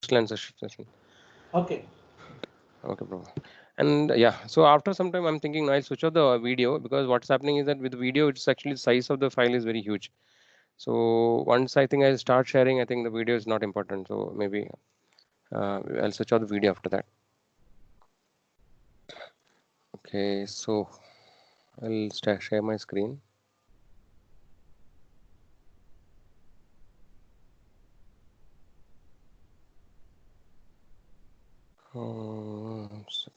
question answer session. Okay. Okay, bro. And yeah, so after some time, I'm thinking I'll switch off the video, because what's happening is that with video, it's actually the size of the file is very huge. So once I think I start sharing, I think the video is not important. So maybe I'll switch off the video after that. Okay, so I'll share my screen. Second.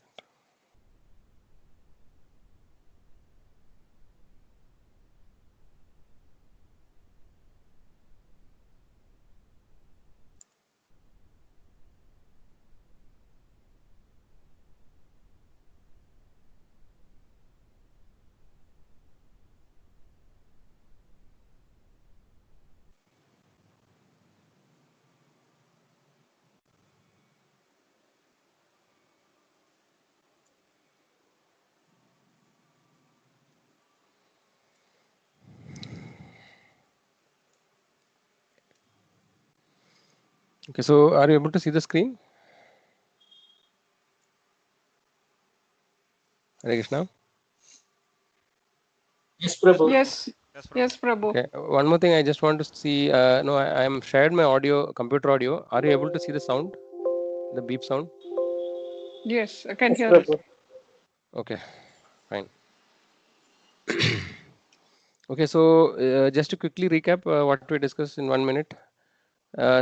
Okay, so are you able to see the screen? Hare Krishna. Yes, Prabhu. Yes. Yes, Prabhu. Okay, one more thing I just want to see. No, I am shared my audio, computer audio. Are you able to see the sound, the beep sound? Yes, I can Yes, hear it. Prabhu. Okay, fine. Okay, so just to quickly recap what we discussed in 1 minute.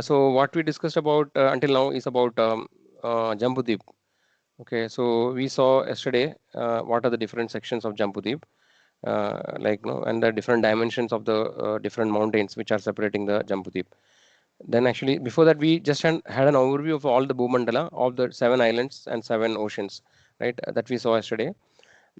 So what we discussed about until now is about Jambudvip. Okay, so we saw yesterday what are the different sections of Jambudvip, like no, and the different dimensions of the different mountains which are separating the Jambudvip. Then actually before that we just had an overview of all the Bhumandala of the 7 islands and 7 oceans, right? That we saw yesterday.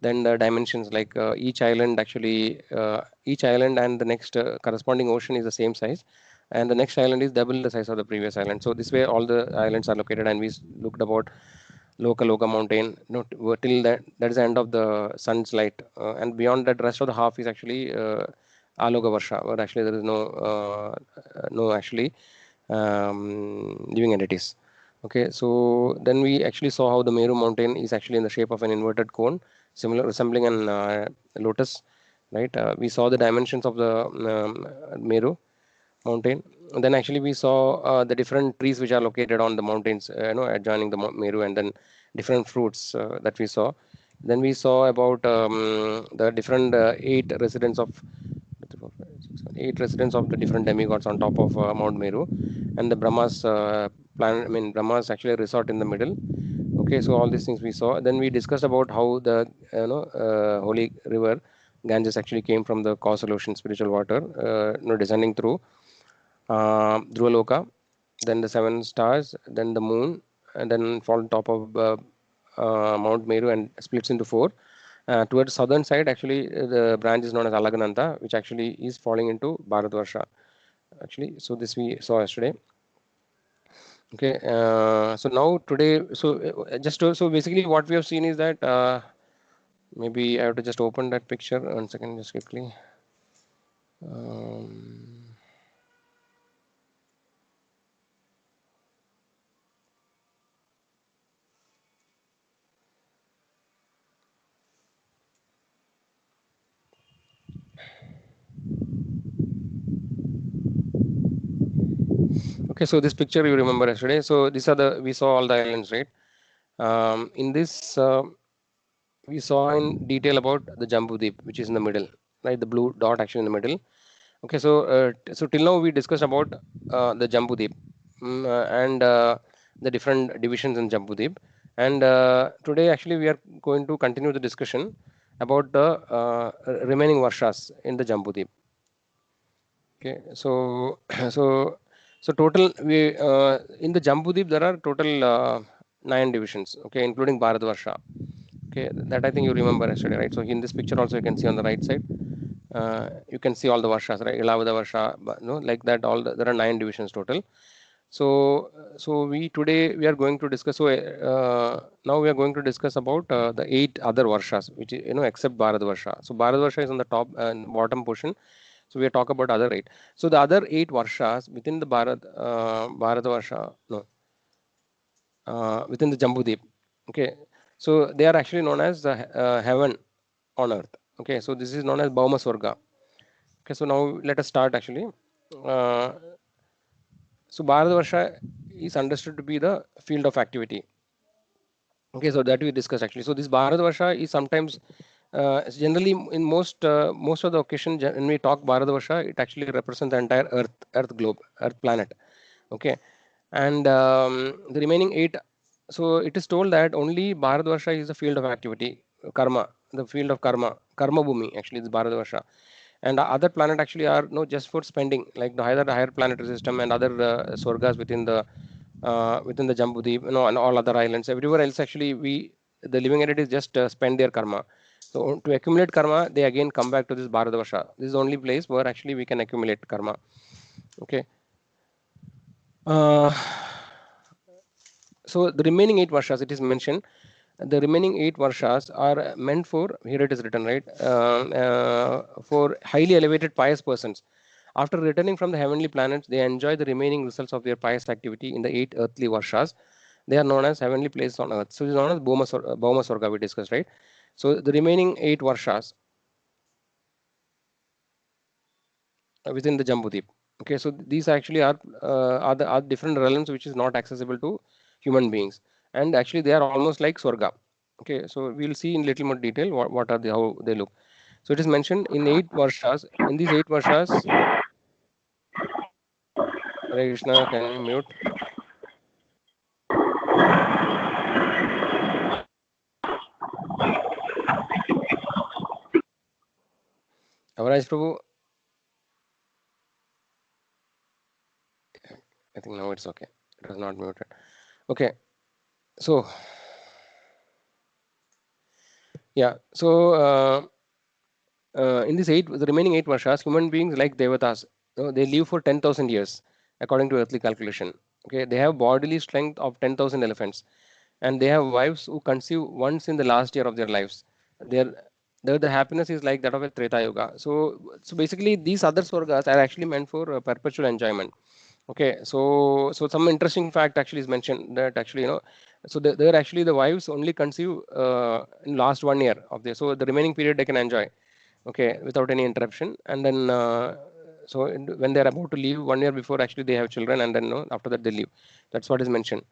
Then the dimensions, like each island and the next corresponding ocean is the same size, and the next island is double the size of the previous island. So this way all the islands are located, and we looked about Loka mountain, till that is the end of the sun's light, and beyond that rest of the half is actually Aloka Varsha, where actually there is no actually living entities. Okay, so then we actually saw how the Meru mountain is actually in the shape of an inverted cone, similar resembling an lotus, right? We saw the dimensions of the Meru mountain. And then actually we saw the different trees which are located on the mountains, adjoining the Meru, and then different fruits that we saw. Then we saw about the different eight residents of the different demigods on top of Mount Meru, and the Brahma's planet. I mean, Brahma's actually a resort in the middle. Okay, so all these things we saw. Then we discussed about how the holy river Ganges actually came from the causal ocean spiritual water, descending through Dhruvaloka, then the 7 stars, then the moon, and then fall on top of Mount Meru and splits into 4. Towards southern side, actually, the branch is known as Alagananta, which actually is falling into Bharatvarsha. Actually, so this we saw yesterday. Okay, so now today, so so basically what we have seen is that maybe I have to just open that picture. 1 second, just quickly. Okay, so this picture you remember yesterday. So these are we saw all the islands, right? In this, we saw in detail about the Jambudvip, which is in the middle, right? The blue dot actually in the middle. Okay, so so till now we discussed about the Jambudvip, and the different divisions in Jambudvip. And today actually we are going to continue the discussion about the remaining Varshas in the Jambudvip. Okay, so so total we in the Jambudvip there are total 9 divisions. Okay, including Bharatvarsha. Okay, that I think you remember yesterday, right? So in this picture also you can see on the right side, you can see all the Varshas, right? Ilavada Varsha, like that. There are 9 divisions total. So so we today we are going to discuss. So now we are going to discuss about the 8 other Varshas, which is, except Bharatvarsha. So Bharatvarsha is on the top and bottom portion. So we are talking about other 8. So the other 8 Varshas within the Bharatvarsha, no. within the Jambudip. Okay, so they are actually known as the heaven on earth. Okay, so this is known as Bhauma Swarga. Okay, so now let us start actually. Uh, so Bharatvarsha is understood to be the field of activity. Okay, so that we discussed actually. So this Bharatvarsha is sometimes generally in most of the occasion when we talk Bharatvarsha, it actually represents the entire Earth globe, Earth planet. Okay, and the remaining eight. So it is told that only Bharatvarsha is the field of activity, karma, the field of karma bhumi actually is Bharatvarsha, and other planet actually are no just for spending, like the higher planetary system and other swargas within the Jambudweep, and all other islands. Everywhere else actually the living entities just spend their karma. So to accumulate karma, they again come back to this Bharatvarsha. This is the only place where actually we can accumulate karma. Okay. Uh, so the remaining eight varshas, it is mentioned, the remaining eight varshas are meant for, here it is written, right, for highly elevated pious persons. After returning from the heavenly planets, they enjoy the remaining results of their pious activity in the eight earthly varshas. They are known as heavenly places on earth. So it is known as Bhauma Swarga, we discussed, right? So the remaining eight varshas within the Jambudweep. Okay, so these actually are different realms which is not accessible to human beings, and actually they are almost like Swarga. Okay, so we'll see in little more detail what are the how they look. So it is mentioned in eight varshas. In these eight varshas, Hare Krishna, can you mute? Avaraj Prabhu, I think now it's okay. It was not muted. Okay, so yeah, so in these the remaining eight varshas, human beings like devatas, they live for 10,000 years according to earthly calculation. Okay, they have bodily strength of 10,000 elephants, and they have wives who conceive once in the last year of their lives. Their the happiness is like that of a Treta Yuga. So basically, these other swargas are actually meant for perpetual enjoyment. Okay, so some interesting fact actually is mentioned that actually so they're actually the wives only conceive in last 1 year of this, so the remaining period they can enjoy, okay, without any interruption, and then when they're about to leave 1 year before actually they have children, and then after that they leave. That's what is mentioned.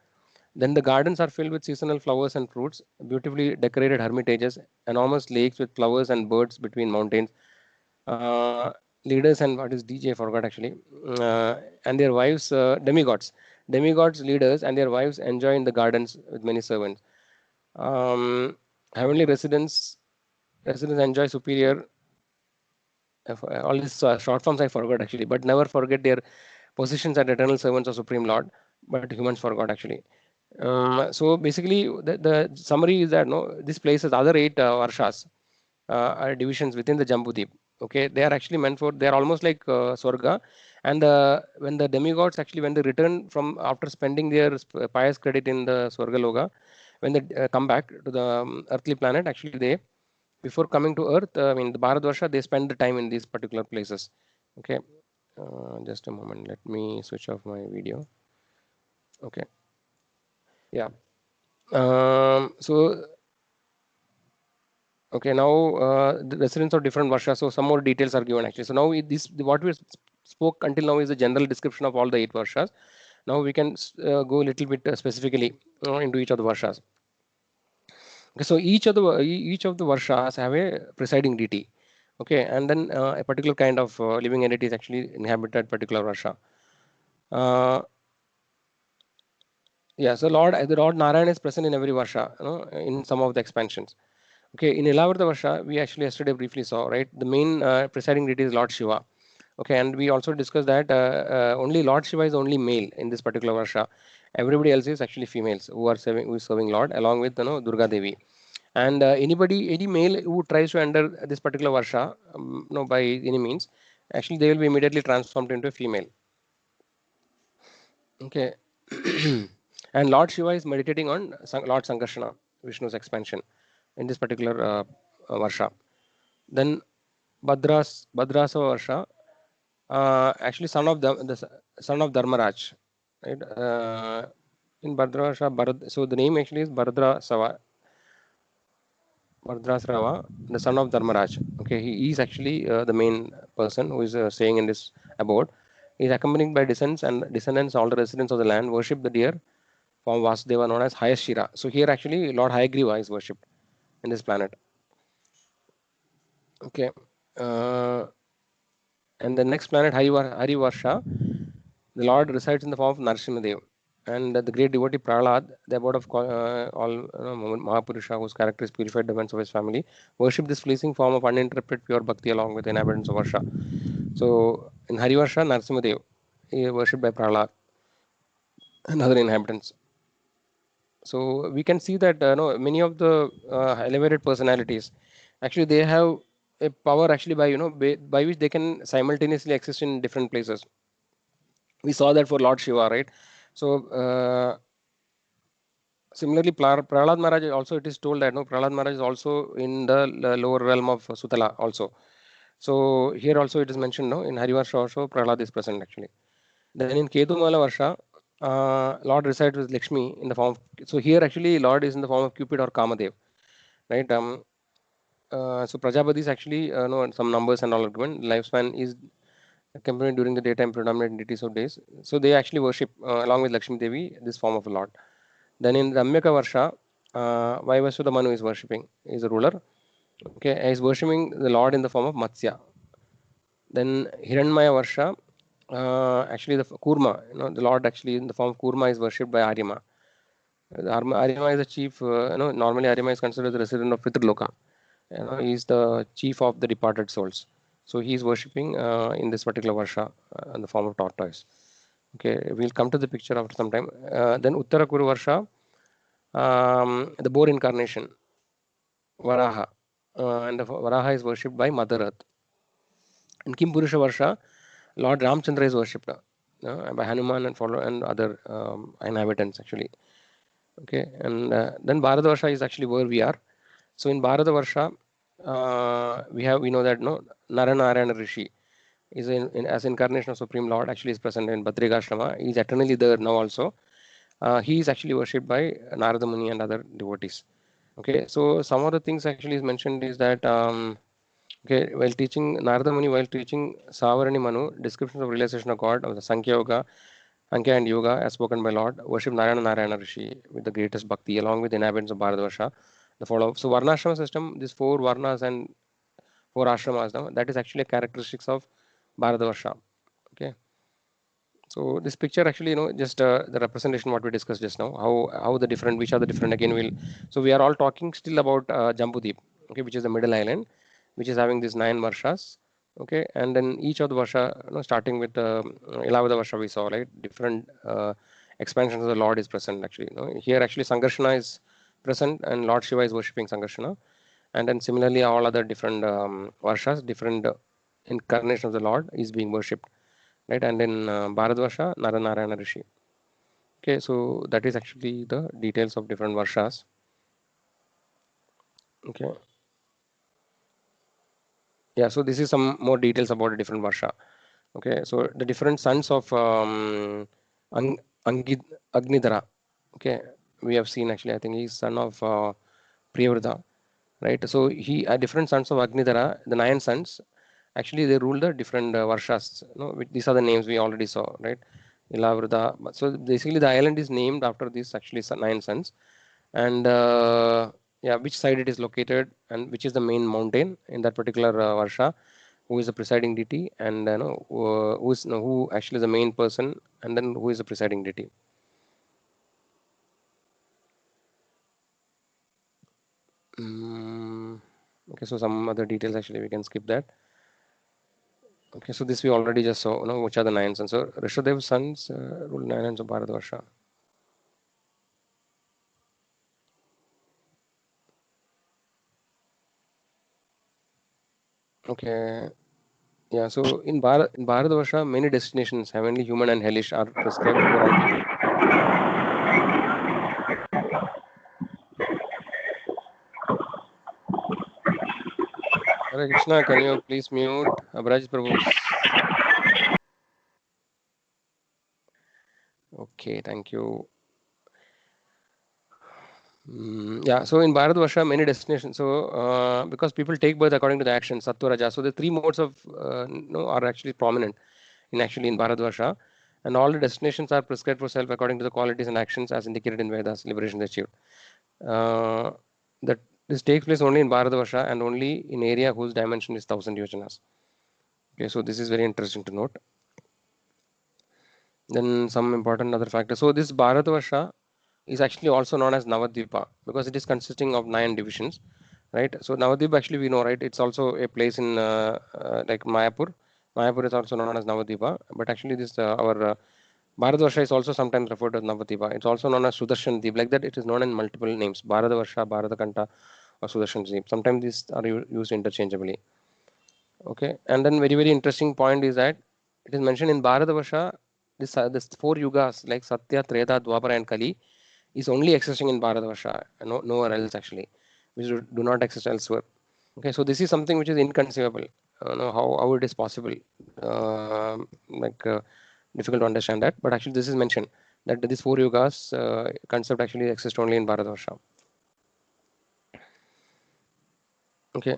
Then the gardens are filled with seasonal flowers and fruits, beautifully decorated hermitages, enormous lakes with flowers and birds between mountains. Uh, Leaders and what is DJ? I forgot actually. And their wives, demigods, leaders, and their wives enjoy in the gardens with many servants. Um, Heavenly residents enjoy superior. All these short forms I forgot actually, but never forget their positions as eternal servants of Supreme Lord. But humans forgot actually. So basically, the summary is that no, this places other eight varshas are divisions within the Jambudweep. Okay, they are actually meant for. They are almost like Swarga, and when the demigods actually when they return from after spending their pious credit in the Swarga Loga, when they come back to the earthly planet, actually they before coming to Earth, I mean the Bharatvarsha, they spend the time in these particular places. Okay, just a moment. Let me switch off my video. Okay, yeah. So okay, now the residents of different varshas. So some more details are given actually. So now this what we spoke until now is a general description of all the eight varshas. Now we can go a little bit specifically into each of the varshas. Okay, so each of the varshas have a presiding deity. Okay, and then a particular kind of living entities actually inhabit that particular varsha. Uh, yeah, so the Lord Narayan is present in every varsha, in some of the expansions. Okay, in Ilavarta Varsha, we actually yesterday briefly saw, right? The main presiding deity is Lord Shiva. Okay, and we also discussed that only Lord Shiva is only male in this particular Varsha. Everybody else is actually females who is serving Lord along with Durga Devi. And any male who tries to enter this particular Varsha, by any means, actually they will be immediately transformed into a female. Okay, and Lord Shiva is meditating on Lord Sankarsana, Vishnu's expansion in this particular Varsha. Then Bhadrasa Varsha, actually son of the son of Dharmaraj, right? In Bhadrasrava, so the name actually is Bhadrasrava, the son of Dharmaraj. Okay, he is actually the main person who is staying in this abode. He is accompanied by descendants, all the residents of the land worship the deer form Vasudeva known as Hayashira. So here actually Lord Hayagriva is worshipped in this planet. Okay, uh, and the next planet Harivarsha, the Lord resides in the form of Narasimhadev. And the great devotee Prahlad, the abode of all Mahapurusha, whose character is purified defense of his family, worship this fleeting form of uninterrupted pure bhakti along with the inhabitants of Varsha. So in Harivarsha, Narasimhadev is worshipped by Prahlad and other inhabitants. So we can see that no, many of the elevated personalities actually they have a power actually by by which they can simultaneously exist in different places. We saw that for Lord Shiva, right? So similarly, Prahlad Maharaj also it is told that no Prahlad Maharaj is also in the lower realm of Sutala also. So here also it is mentioned no in Harivarsha also Prahlad is present actually. Then in Kedumala Varsha, Lord resides with Lakshmi in the form of, so here actually Lord is in the form of Cupid or Kamadev, right? So Prajapati is actually no some numbers and all are given. Lifespan is accompanied during the daytime predominant deities of days. So they actually worship along with Lakshmi Devi this form of a Lord. Then in Ramyaka Varsha, Vaivasudha Manu is worshipping, is a ruler. Okay, he is worshipping the Lord in the form of Matsya. Then Hiranmaya Varsha, actually the Kurma, the Lord actually in the form of Kurma is worshipped by Aryama. Aryama is the chief, normally Aryama is considered the resident of Pitraloka. He is the chief of the departed souls. So he is worshipping in this particular Varsha in the form of tortoise. Okay, we'll come to the picture after some time. Then Uttarakuru Varsha, the boar incarnation, Varaha. And the Varaha is worshipped by Mother Earth. In Kim Purusha Varsha, Lord Ramchandra is worshipped by Hanuman and follow and other inhabitants actually. Okay, and then Bharatavarsha is actually where we are. So in Bharatavarsha, we know that no Naranarayana Rishi is as incarnation of Supreme Lord actually is present in Badrigashrama. He is eternally there now also. He is actually worshipped by Narada Muni and other devotees. Okay, so some of the things actually is mentioned is that okay, while teaching Narada Muni, while teaching Savarani Manu, descriptions of realization of God of the Sankhya Yoga, Sankhya and Yoga, as spoken by Lord, worship Narayana Rishi with the greatest bhakti, along with the inhabitants of Bharatvarsha. The follow. So Varnashrama system, these four Varnas and four ashramas, now, that is actually a characteristics of Bharatvarsha. Okay. So this picture actually, just the representation what we discussed just now, how the different, which are the different again will. So we are all talking still about Jambudip, okay, which is the middle island, which is having these 9 varshas, okay, and then each of the varsha, starting with Ilavada varsha we saw, right, different expansions of the Lord is present actually. Here actually Sangarshana is present and Lord Shiva is worshipping Sangarshana, and then similarly all other different varshas, different incarnation of the Lord is being worshipped, right? And in Bharadvarsha, Naranarayana Rishi. Okay, so that is actually the details of different Varshas. Okay. Yeah, so this is some more details about a different Varsha. Okay, so the different sons of Ang- Agnidhara. Okay, we have seen actually, I think he's son of Priyavrata, right? So he different sons of Agnidhara, the 9 sons, actually they rule the different Varshas. These are the names we already saw, right? Ilavrita. So basically, the island is named after these actually 9 sons, and yeah, which side it is located, and which is the main mountain in that particular Varsha, who is the presiding deity, and who actually is the main person, and then who is the presiding deity. Okay, so some other details actually we can skip that. Okay, so this we already just saw, which are the 9 sons. So Rishabdev's sons rule 9 sons of Bharatvarsha. Okay, yeah. So in Bharatvarsha, many destinations, heavenly, human, and hellish, are prescribed for all people. Hare Krishna, can you please mute Abraj Prabhu? Okay, thank you. Yeah, so in Bharatvarsha, many destinations. So because people take birth according to the action, Sattva Raja. So the three modes of are actually prominent in Bharatvarsha, and all the destinations are prescribed for self according to the qualities and actions as indicated in Vedas. Liberation is achieved. Uh, that this takes place only in Bharatvarsha and only in area whose dimension is 1,000 yojanas. Okay, so this is very interesting to note. Then some important other factors. So this Bharatvarsha is actually also known as Navadvipa because it is consisting of 9 divisions, right? So Navadvip actually we know, right? It's also a place in like Mayapur. Mayapur is also known as Navadvipa, but actually this our Bharatvarsha is also sometimes referred to as Navadvipa. It's also known as Sudarshan Deep. Like that, it is known in multiple names: Bharatvarsha, Bharatakanta, or Sudarshan Deep. Sometimes these are used interchangeably. Okay, and then very interesting point is that it is mentioned in Bharatavarsha. This 4 yugas like Satya, Treta, Dwapara, and Kali is only existing in Bharatavarsha, nowhere else actually, which do not exist elsewhere. Okay, so this is something which is inconceivable. How it is possible, like difficult to understand that, but actually this is mentioned that these 4 yugas concept actually exist only in Bharatavarsha. Okay.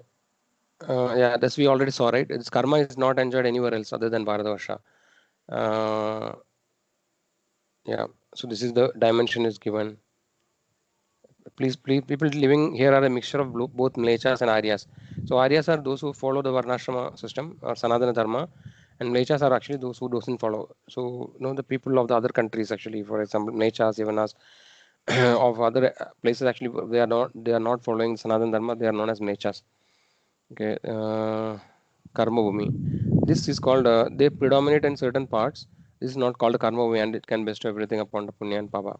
Yeah, this we already saw, right? This karma is not enjoyed anywhere else other than Bharatavarsha. Uh, yeah, so this is the dimension is given. Please, people living here are a mixture of both Mlechas and Aryas. So Aryas are those who follow the Varnashrama system or Sanatana Dharma, and Mlechas are actually those who doesn't follow. So the people of the other countries actually, for example, Mlechas, Yavanas, of other places actually they are not following Sanatana Dharma. They are known as Mlechas. Okay, Karma Bhumi. This is called, they predominate in certain parts. This is not called Karma Bhumi and it can bestow everything upon the Punya and Papa.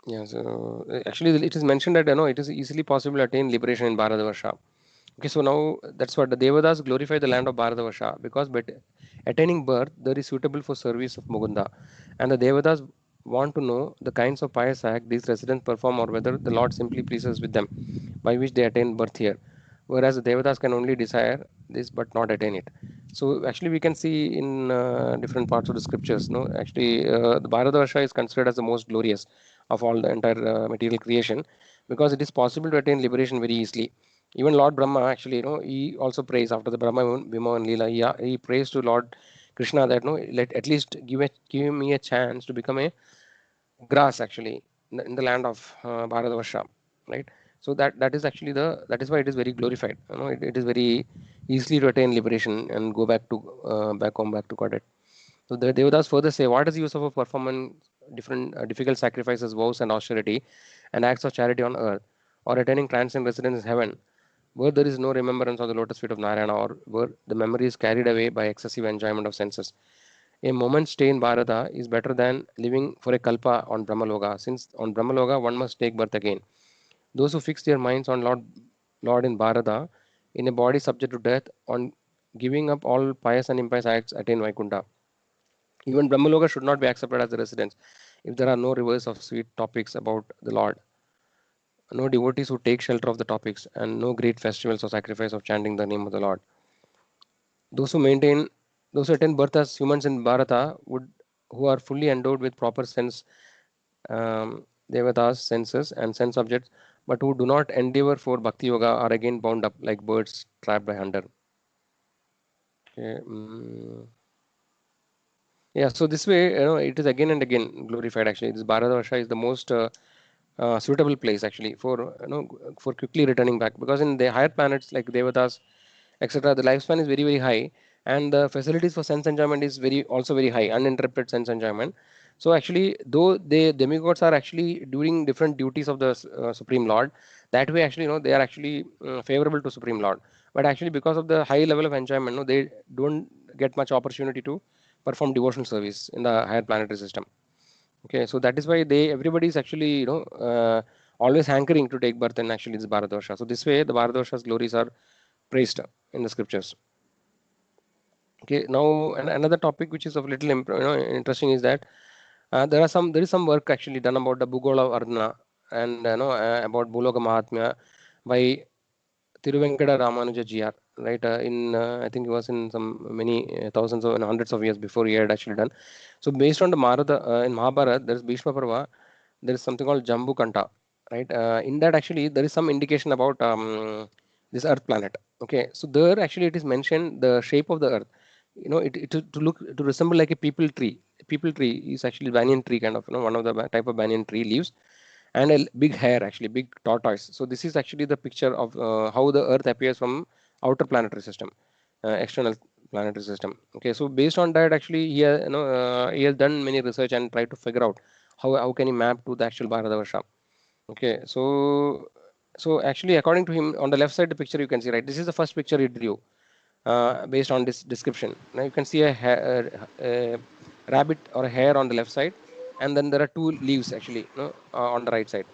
Yeah, so actually it is mentioned that it is easily possible to attain liberation in Bharatavarsha. Okay, so now that's what the Devadas glorify the land of Bharatavarsha because but attaining birth there is suitable for service of Mugunda. And the Devadas want to know the kinds of pious act these residents perform or whether the Lord simply pleases with them by which they attain birth here. Whereas the Devatas can only desire this but not attain it. So actually we can see in different parts of the scriptures, no, actually the Bharatavarsha is considered as the most glorious of all the entire material creation because it is possible to attain liberation very easily. Even Lord Brahma actually, he also prays after the Brahma Vima and Leela. He prays to Lord Krishna that let at least give me a chance to become a grass actually in the land of Bharatavarsha, right? So that is actually that is why it is very glorified. It is very easily to attain liberation and go back to back to Godhead. So the Devadas further say, what is the use of a performing different difficult sacrifices, vows, and austerity, and acts of charity on earth, or attaining transcendent residence in heaven, where there is no remembrance of the lotus feet of Narayana, or where the memory is carried away by excessive enjoyment of senses. A moment's stay in Bharata is better than living for a kalpa on Brahmaloka, since on Brahmaloka one must take birth again. Those who fix their minds on Lord in Bharata, in a body subject to death, on giving up all pious and impious acts, attain Vaikuntha. Even Brahmaloka should not be accepted as a residence if there are no rivers of sweet topics about the Lord, no devotees who take shelter of the topics, and no great festivals or sacrifice of chanting the name of the Lord. Those who maintain, those who attend birth as humans in Bharata who are fully endowed with proper sense, devatas, senses, and sense objects, but who do not endeavor for bhakti yoga are again bound up like birds trapped by hunter. Okay. Yeah, so this way, it is again and again glorified. Actually, this Bharatavarsha is the most suitable place actually for for quickly returning back because in the higher planets like Devatas, etc., the lifespan is very high, and the facilities for sense enjoyment is also very high, uninterrupted sense enjoyment. So actually, though the demigods are actually doing different duties of the Supreme Lord, that way actually they are actually favorable to Supreme Lord. But actually, because of the high level of enjoyment, no, they don't get much opportunity to perform devotional service in the higher planetary system. Okay, so that is why everybody is actually always hankering to take birth in actually this Bharatvarsha. So this way the Bharatvarsha's glories are praised in the scriptures. Okay, now another topic which is of little interesting is that there is some work actually done about the Bhugola Varna and about Bhuloga Mahatmya by Tiruvenkada Ramanuja GR. right? I think it was in some many thousands or hundreds of years before he had actually done. So based on the in Mahabharata, there is Bhishma Parva. There is something called Jambu Kanta, right? In that actually there is some indication about this Earth planet. Okay, so there actually it is mentioned the shape of the Earth. It to look to resemble like a people tree. A people tree is actually banyan tree kind of, one of the type of banyan tree leaves, and a big hair, actually big tortoise. So this is actually the picture of how the Earth appears from outer planetary system, external planetary system. Okay, so based on that actually he has done many research and tried to figure out how can he map to the actual Bharatavarsha. Okay, so actually according to him, on the left side the picture you can see, right, this is the first picture he drew based on this description. Now you can see a rabbit or a hare on the left side, and then there are two leaves actually, on the right side.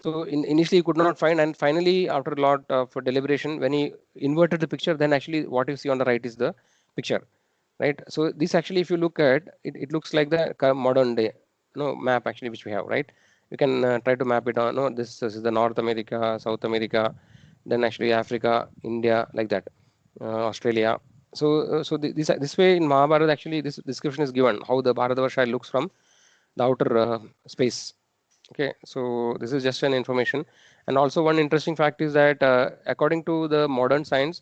So initially he could not find, and finally after a lot of deliberation, when he inverted the picture, then actually what you see on the right is the picture, right? So this actually, if you look at it, it looks like the modern day map actually which we have, right? You can try to map it on. No, this is the North America, South America, then actually Africa, India, like that, Australia. So this way in Mahabharata actually this description is given how the Bharatavarsha looks from the outer space. Okay, so this is just an information. And also one interesting fact is that according to the modern science,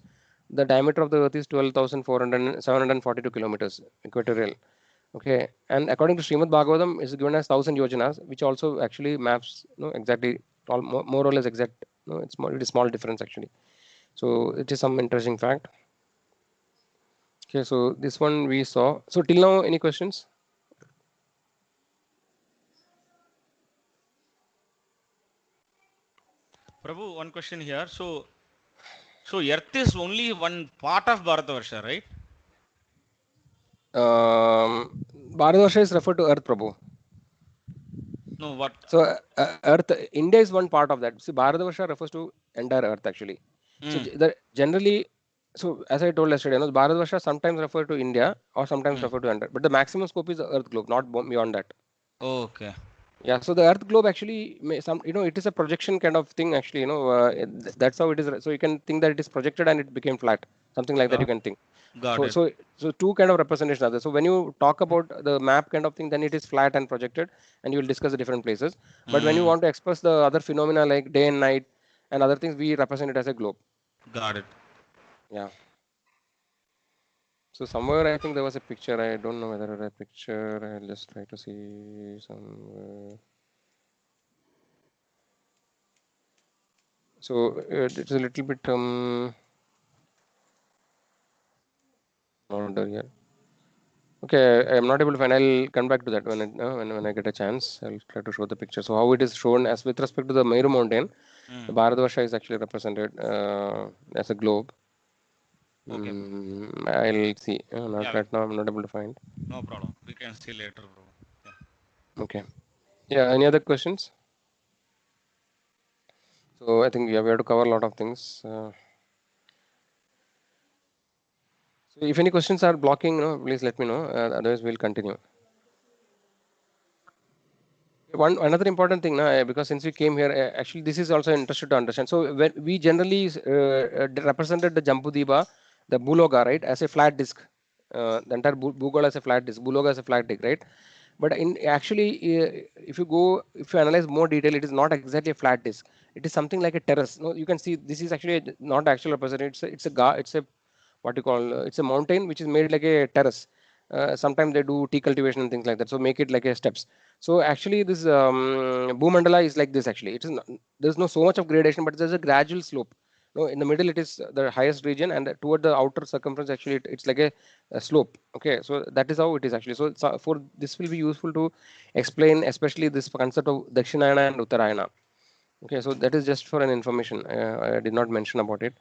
the diameter of the Earth is 12,742 kilometers equatorial. Okay, and according to Srimad Bhagavatam, it's given as 1,000 yojanas, which also actually maps, exactly, more or less exact. No, it is small difference actually. So it is some interesting fact. Okay, so this one we saw. So till now, any questions? Prabhu, one question here. So Earth is only one part of Bharatavarsha, right? Bharatvarsha is referred to Earth, Prabhu. No, what? So Earth, India is one part of that. See, Bharatvarsha refers to entire Earth actually. So Mm, generally, so as I told yesterday, Bharatvarsha sometimes refer to India or sometimes mm. refer to entire, but the maximum scope is the Earth globe, not beyond that. Okay. Yeah, so the Earth globe actually it is a projection kind of thing actually. That's how it is. So you can think that it is projected and it became flat, something like that. You Got, can think. got So it. so so two kind of representation are there. So when you talk about the map kind of thing, then it is flat and projected, and you will discuss the different places. But when you Mm, want to express the other phenomena like day and night and other things, we represent it as a globe. got it. Yeah. So somewhere I think there was a picture. I don't know whether a picture. I'll just try to see some. So it's a little bit not there yet. Okay, I'm not able to find. I'll come back to that when I get a chance. I'll try to show the picture. So how it is shown as with respect to the Meru mountain, the Mm, Bharatvarsha is actually represented as a globe. okay. I'll see. Not Yeah, right now. I'm not able to find. no problem. We can see later, bro. Yeah. Okay. Yeah. Any other questions? So I think, yeah, we have to cover a lot of things. So if any questions are blocking, please let me know. Otherwise, we'll continue. One another important thing, because since we came here, actually this is also interested to understand. So when we generally represented the Jambudvipa, the Buloga, right, as a flat disk. The entire Bhugola as a flat disk, Buloga as a flat disk, right? But in actually, if you analyze more detail, it is not exactly a flat disk. It is something like a terrace. No, you can see this is actually not actual representation. It's a what you call it's a mountain which is made like a terrace. Sometimes they do tea cultivation and things like that, so make it like a steps. So actually this Bhumandala is like this actually. It is not, there's no so much of gradation, but there's a gradual slope. No, in the middle it is the highest region, and toward the outer circumference actually it's like a slope. Okay, so that is how it is actually. So for this will be useful to explain especially this concept of Dakshinayana and Uttarayana. Okay, so that is just for an information. I did not mention about it.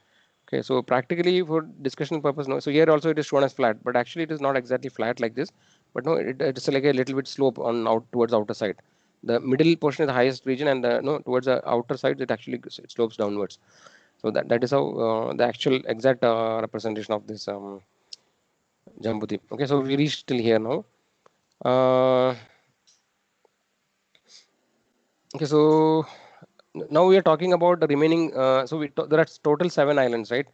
Okay, so practically for discussion purpose, no. So here also it is shown as flat, but actually it is not exactly flat like this. But no, it is like a little bit slope on out towards the outer side. The middle portion is the highest region, and no, towards the outer side it actually it slopes downwards. So that is how the actual exact representation of this Jambudip. Okay, so we reached till here now. Uh, okay, so now we are talking about the remaining. So there are total 7 islands, right?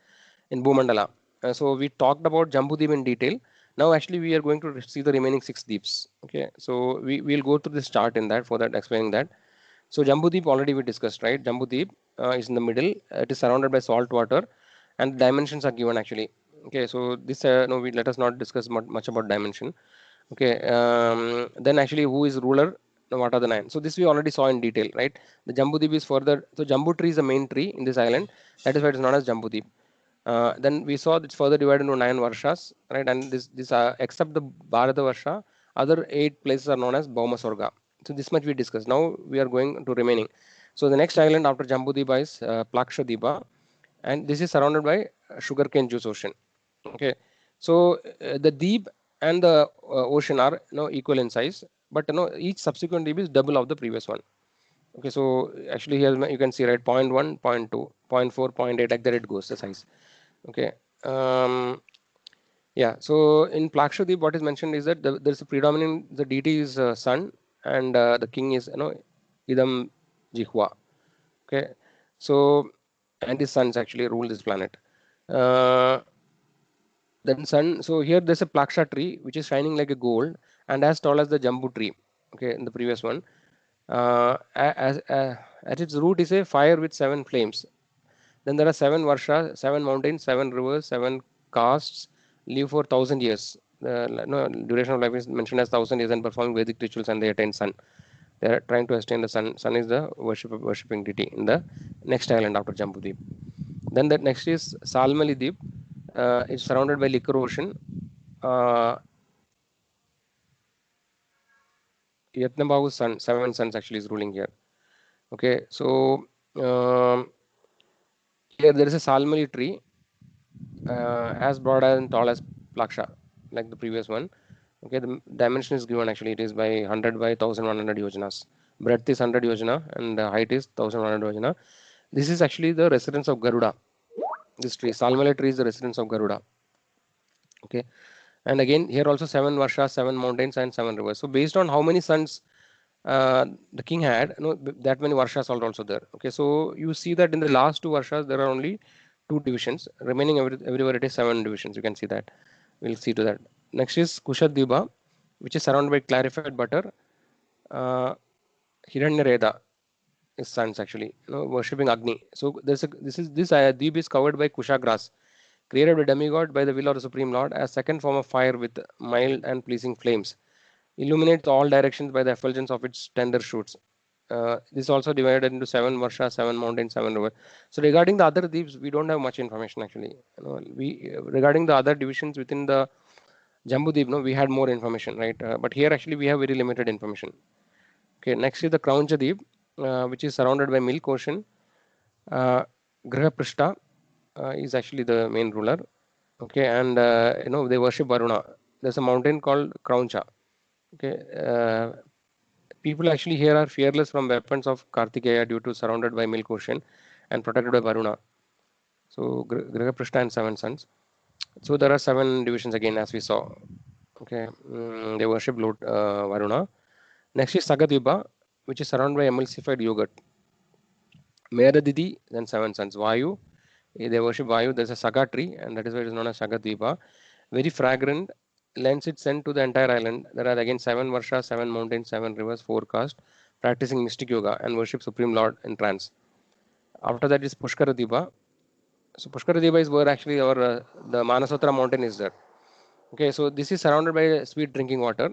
in Bhumandala. So we talked about Jambudweep in detail. Now actually we are going to see the remaining 6 deeps. Okay, so we'll go through this chart in that for that explaining that. So Jambudweep already we discussed, right? Jambudweep is in the middle. It is surrounded by salt water, and dimensions are given actually. Okay, so this no, we let us not discuss much about dimension. Okay, then actually who is ruler? Now, what are the 9? So this we already saw in detail, right? The Jambudweep is further. So Jambu tree is the main tree in this island. That is why it is known as Jambudweep. Then we saw it's further divided into 9 Varshas, right? And this except the Bharata Varsha, other 8 places are known as Bhauma Sorga. So this much we discussed. Now we are going to remaining. So the next island after Jambudweep is Plakshadweep, and this is surrounded by sugarcane juice ocean. Okay, so the deep and the ocean are equal in size, but each subsequent deep is double of the previous one. Okay, so actually here you can see right 0.1, 0.2, 0.4, 0.8 like that it goes the size. Okay. Yeah. So in Plakshadweep, what is mentioned is that there's a predominant the deity is sun, and the king is Idam Jihwa. Okay. So and his sons actually rule this planet. Uh, then sun. So here there's a Plaksha tree which is shining like a gold and as tall as the Jambu tree. Okay, in the previous one. At its root is a fire with 7 flames. Then there are 7 Varsha, 7 mountains, 7 rivers, 7 castes live for 1,000 years. The duration of life is mentioned as 1,000 years and performing Vedic rituals and they attain sun. They are trying to attain the sun. Sun is the worshipping deity in the next island after Jambudweep. Then the next is Salmali Deep. It's surrounded by liquor ocean. Yatnabahu's son, 7 sons actually is ruling here. Okay, so here there is a Salmali tree as broad and tall as Plaksha, like the previous one. Okay, the dimension is given actually. It is by 100 by 1,100 yojanas. Breadth is 100 yojana and the height is 1,100 yojana. This is actually the residence of Garuda. This tree, Salmali tree, is the residence of Garuda. Okay, and again here also 7 Varshas, 7 mountains, and 7 rivers. So based on how many sons the king had, that many Varshas are also there. Okay, so you see that in the last 2 Varshas there are only 2 divisions. Remaining everywhere it is 7 divisions. You can see that. We'll see to that. Next is Kushadvipa, which is surrounded by clarified butter. Uh, Hiranyareda is sons actually, worshipping Agni. So this Deep is covered by Kusha grass, created by demigod by the will of the Supreme Lord as second form of fire with mild and pleasing flames. Illuminates all directions by the effulgence of its tender shoots. This is also divided into 7 Varsha, 7 mountains, 7 rivers. So regarding the other deeps, we don't have much information actually. Regarding the other divisions within the Jambudeep, we had more information, right? But here actually we have very limited information. Okay, next is the Krauncha Deep, which is surrounded by Milk Ocean. Grihaprishta is actually the main ruler. Okay, and they worship Varuna. There's a mountain called Krauncha. Okay, people actually here are fearless from weapons of Kartikeya due to surrounded by Milk Ocean and protected by Varuna. So Grihaprishta and 7 sons. So there are 7 divisions again as we saw. Okay, they worship Lord Varuna. Next is Sagadvipa, which is surrounded by emulsified yogurt. Meradidi, then 7 sons. Vayu, they worship Vayu. There's a Saga tree, and that is why it is known as Sagadvipa. Very fragrant, lends its scent to the entire island. There are again 7 Varshas, 7 mountains, 7 rivers, 4 castes, practicing mystic yoga and worship Supreme Lord in trance. After that is Pushkara Dipa. So Pushkara Dipa is where actually our the Manasotra mountain is there. Okay, so this is surrounded by sweet drinking water.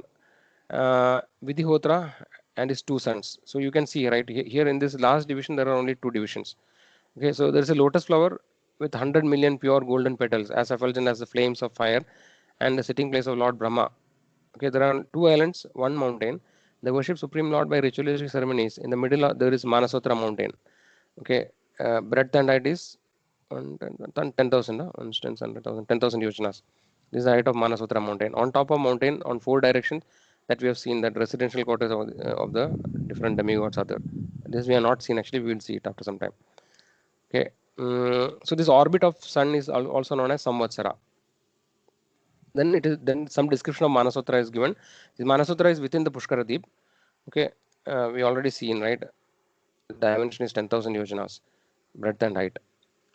Vidhihotra and his 2 sons. So you can see right here in this last division there are only 2 divisions. Okay, so there is a lotus flower with 100 million pure golden petals as effulgent as the flames of fire and the sitting place of Lord Brahma. Okay, there are 2 islands, 1 mountain. They worship Supreme Lord by ritualistic ceremonies. In the middle there is Manasotra mountain. Okay, breadth and height is 10,000, 10,000 yojanas. This is the height of Manasotra mountain. On top of mountain, on 4 directions, that we have seen that residential quarters of the different demigods are there. This we have not seen actually. We will see it after some time. Okay, so this orbit of sun is also known as Samvatsara. Then some description of Manasotra is given. This Manasotra is within the Pushkara Deep. Okay, we already seen right. The dimension is 10,000 yojanas, breadth and height.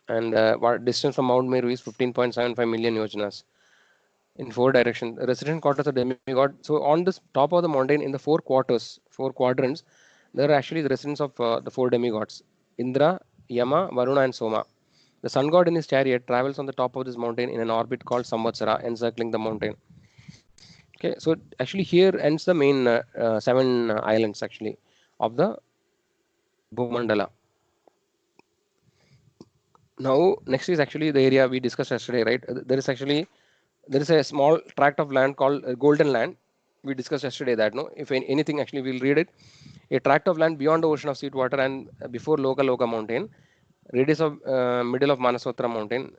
and distance from Mount Meru is 15.75 million yojanas in 4 directions. Resident quarters are demigod. So on this top of the mountain, in the 4 quarters, 4 quadrants, there are actually the residents of the 4 demigods: Indra, Yama, Varuna, and Soma. The sun god in his chariot travels on the top of this mountain in an orbit called Samvatsara, encircling the mountain. Okay, so actually here ends the main 7 islands actually of the Bhumandala. Now next is actually the area we discussed yesterday, right? There is a small tract of land called Golden Land. We discussed yesterday that, no, if anything actually we'll read it. A tract of land beyond the ocean of sweet water and before Loka Loka mountain, radius of middle of Manasotra mountain.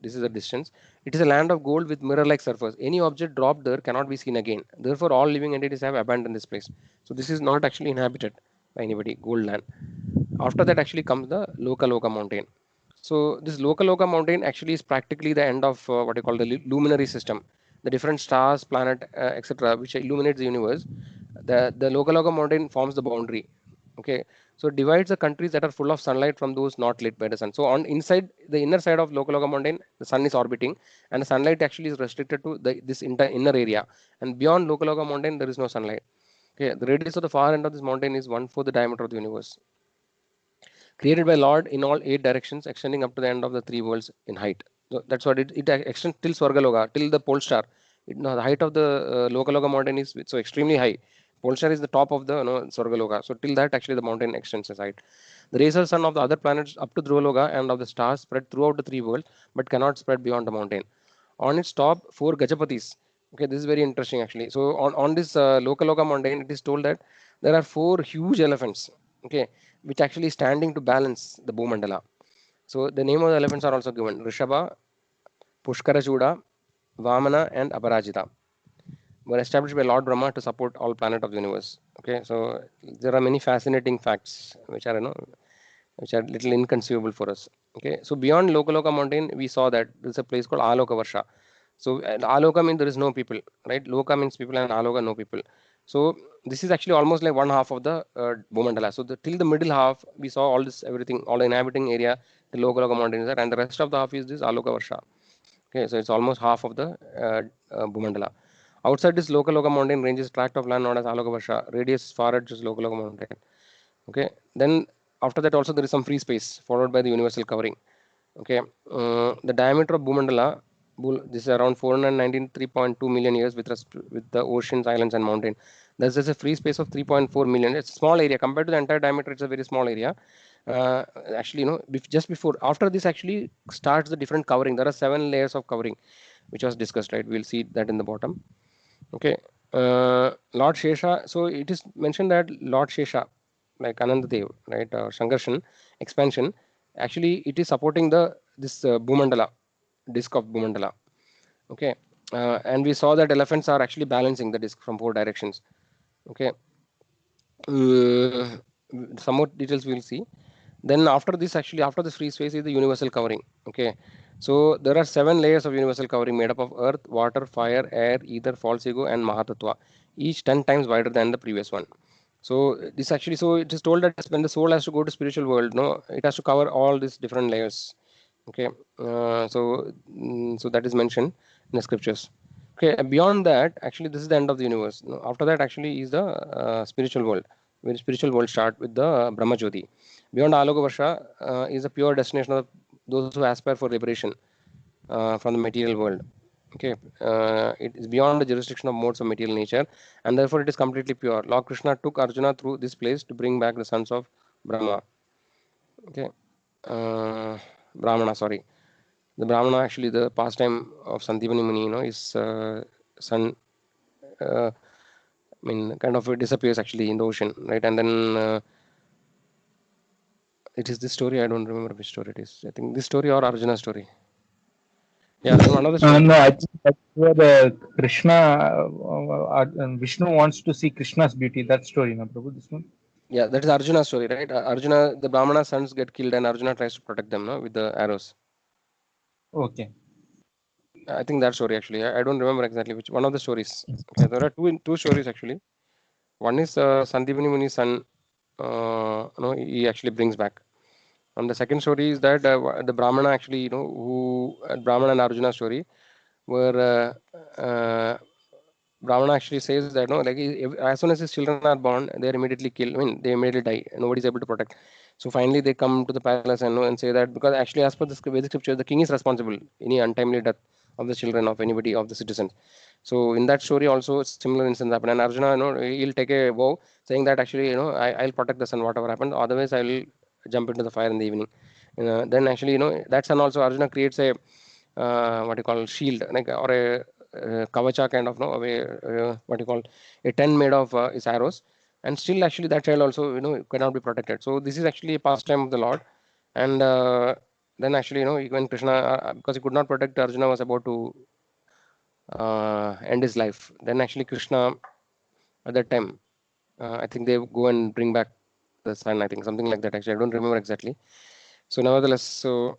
This is the distance. It is a land of gold with mirror-like surface. Any object dropped there cannot be seen again. Therefore, all living entities have abandoned this place. So this is not actually inhabited by anybody. Gold land. After that, actually comes the Loka Loka mountain. So this Loka Loka mountain actually is practically the end of what you call the luminary system. The different stars, planet, etc., which illuminates the universe. The Loka Loka mountain forms the boundary. Okay, so it divides the countries that are full of sunlight from those not lit by the sun. So on inside the inner side of Loka Loka mountain, the sun is orbiting, and the sunlight actually is restricted to this inner area. And beyond Loka Loka mountain, there is no sunlight. Okay, the radius of the far end of this mountain is 1/4 the diameter of the universe, created by Lord in all 8 directions, extending up to the end of the 3 worlds in height. So that's what it extends till Swargaloka, till the pole star. The height of the Loka Loka mountain is so extremely high. Pole star is the top of the Swargaloka. So till that actually the mountain extends its height. The rays of sun of the other planets up to Dhruvaloka and of the stars spread throughout the 3 worlds, but cannot spread beyond the mountain. On its top, 4 Gajapatis. Okay, this is very interesting actually. So on this Loka Loka mountain, it is told that there are 4 huge elephants. Okay, which actually standing to balance the Bhumandala. So the name of the elephants are also given: Rishabha, Pushkarachuda, Vamana, and Aparajita. Were established by Lord Brahma to support all planets of the universe. Okay, so there are many fascinating facts which are which are little inconceivable for us. Okay, so beyond Loka Loka mountain, we saw that there is a place called Aloka Varsha. So Aloka means there is no people, right? Loka means people and Aloka no people. So this is actually almost like 1/2 of the Bhumandala. So till the middle half, we saw all this everything, all the inhabiting area, the Loka Loka mountains there, and the rest of the half is this Aloka Varsha. Okay, so it's almost half of the Bhumandala. Outside this Loka Loka mountain ranges tract of land known as Aloka Varsha. Radius far edge is Loka Loka mountain. Okay, then after that also there is some free space followed by the universal covering. Okay, the diameter of Bhumandala, this is around 493.2 million years with the oceans, islands, and mountain. There's a free space of 3.4 million. It's a small area compared to the entire diameter. It's a very small area. Actually, just before, after this actually starts the different covering. There are 7 layers of covering, which was discussed. Right, we'll see that in the bottom. Okay, Lord Shesha. So it is mentioned that Lord Shesha, like Anandadev, right, or Shankarshan expansion, actually it is supporting this Bhumandala, disk of Bhumandala. Okay, and we saw that elephants are actually balancing the disk from 4 directions. Okay, some more details we will see. Then after this, actually after this free space is the universal covering. Okay, so there are 7 layers of universal covering made up of earth, water, fire, air, ether, false ego, and Mahatattva, each 10 times wider than the previous one. So this actually, so it is told that when the soul has to go to spiritual world, no, it has to cover all these different layers. Okay, so that is mentioned in the scriptures. Okay, beyond that, actually, this is the end of the universe. No, after that, actually, is the spiritual world. Where spiritual world start with the Brahma Jyoti. Beyond Aloka Varsha is a pure destination of those who aspire for liberation from the material world. Okay, it is beyond the jurisdiction of modes of material nature, and therefore it is completely pure. Lord Krishna took Arjuna through this place to bring back the sons of Brahma. Okay, Brahmana. Sorry, the Brahmana actually the pastime of Sandipani Muni. His son. I mean, kind of it disappears actually in the ocean, right? And then it is this story. I don't remember which story it is. I think this story or Arjuna story. Yeah, one of the stories. No, I think that's where the Krishna, Vishnu wants to see Krishna's beauty. That story, no, Prabhu, this one? Yeah, that is Arjuna's story, right? Arjuna, the Brahmana sons get killed and Arjuna tries to protect them, no, with the arrows. Okay. I think that story actually. I don't remember exactly which one of the stories. Okay, there are two stories actually. One is Sandipani Muni's son. He actually brings back. And the second story is that the Brahmana actually, who Brahmana and Arjuna story, where Brahmana actually says that no, like as soon as his children are born, they are immediately killed. I mean, they immediately die. Nobody is able to protect. So finally, they come to the palace and say that because actually, as per the Vedic scripture, the king is responsible any untimely death of the children of anybody of the citizens. So in that story also similar incidents happen. And Arjuna, he'll take a vow saying that actually, I'll protect the son whatever happens. Otherwise, I will jump into the fire in the evening. Then actually, that son also Arjuna creates a what you call shield like or a kavacha kind of what you call a tent made of his arrows, and still actually that child also cannot be protected. So this is actually a pastime of the Lord, and then actually when Krishna because he could not protect Arjuna was about to end his life. Then actually Krishna at that time I think they go and bring back the son. I think something like that. Actually, I don't remember exactly. So nevertheless, so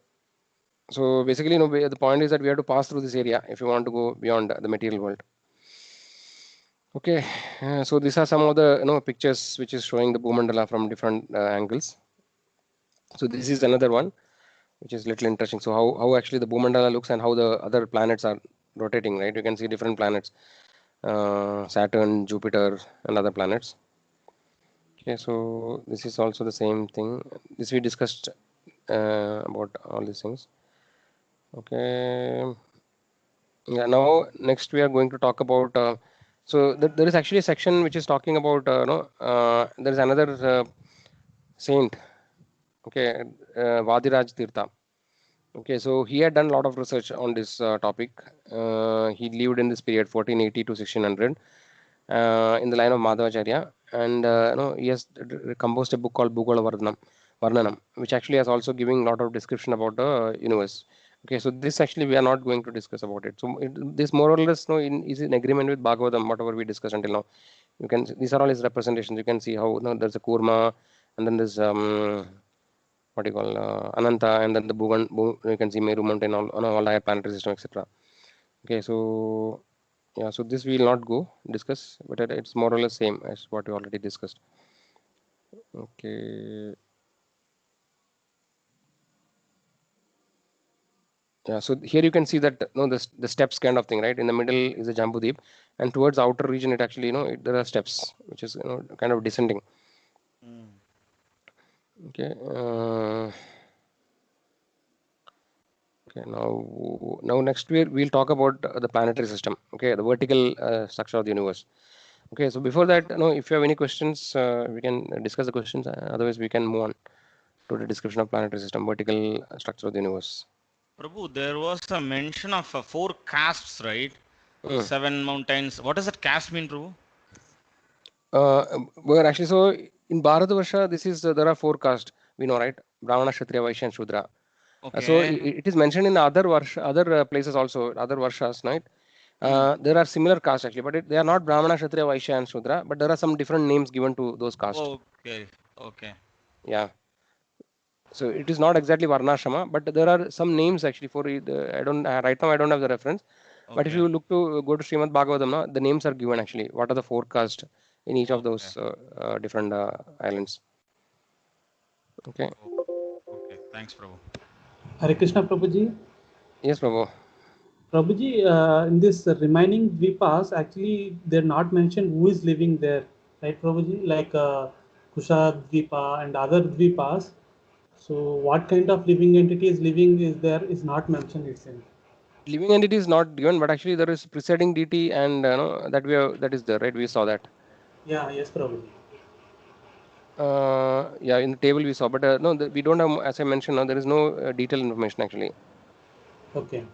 basically, the point is that we have to pass through this area if you want to go beyond the material world. Okay, so these are some of the pictures which is showing the Bhumandala from different angles. So this is another one which is little interesting. So how actually the Bhumandala looks and how the other planets are rotating, right? You can see different planets, Saturn, Jupiter, and other planets. Okay, so this is also the same thing. This we discussed about all these things. Okay. Yeah, now next we are going to talk about so there is actually a section which is talking about there is another saint, okay, Vadiraj Tirtha. Okay, so he had done a lot of research on this topic. He lived in this period 1480 to 1600 in the line of Madhavacharya, and he has composed a book called Bhugola Varnanam, which actually has also giving a lot of description about the universe. Okay, so this actually we are not going to discuss about it. So this more or less is in agreement with Bhagavatam, whatever we discussed until now. You can these are all his representations. You can see how there's a Kurma, and then there's what do you call Ananta, and then the you can see Meru mountain, all higher planetary system, etc. Okay, so yeah, so this we will not go discuss, but it's more or less same as what we already discussed. Okay. Yeah, so here you can see that the steps kind of thing, right? In the middle is the Jambudeep, and towards outer region, it actually there are steps, which is kind of descending. Okay. Okay. Now next we'll talk about the planetary system. Okay, the vertical structure of the universe. Okay, so before that, if you have any questions, we can discuss the questions. Otherwise, we can move on to the description of planetary system, vertical structure of the universe. Prabhu, there was a mention of 4 castes, right? Mm. 7 mountains. What does that caste mean, Prabhu? Well, actually, so in Bharatavarsha, this is there are 4 castes. We know, right? Brahmana, Kshatriya, Vaishya, and Shudra. So Okay. it is mentioned in other places also, other varshas, right? There are similar castes actually, but they are not Brahmana, Kshatriya, Vaishya, and Shudra. But there are some different names given to those castes. Okay. Okay. Yeah. So it is not exactly Varnashrama, but there are some names actually for it. I don't right now I don't have the reference. But if Okay. you look to go to Srimad Bhagavatam, the names are given actually. What are the 4 castes in each of Okay. those different islands? Okay. Okay. Thanks, Prabhu. Hare Krishna Prabhuji. Yes, Prabhu. Prabhuji, in this remaining dvipas, actually they're not mentioned who is living there, right, Prabhuji? Like Kusha Dvipa and other dvipas. So, what kind of living entity is living is there is not mentioned itself. Living entity is not given, but actually there is preceding deity, and that is there, right? We saw that. Yeah, yes, Prabhuji. Yeah, in the table we saw, but no, we don't have, as I mentioned, there is no detailed information actually. Okay.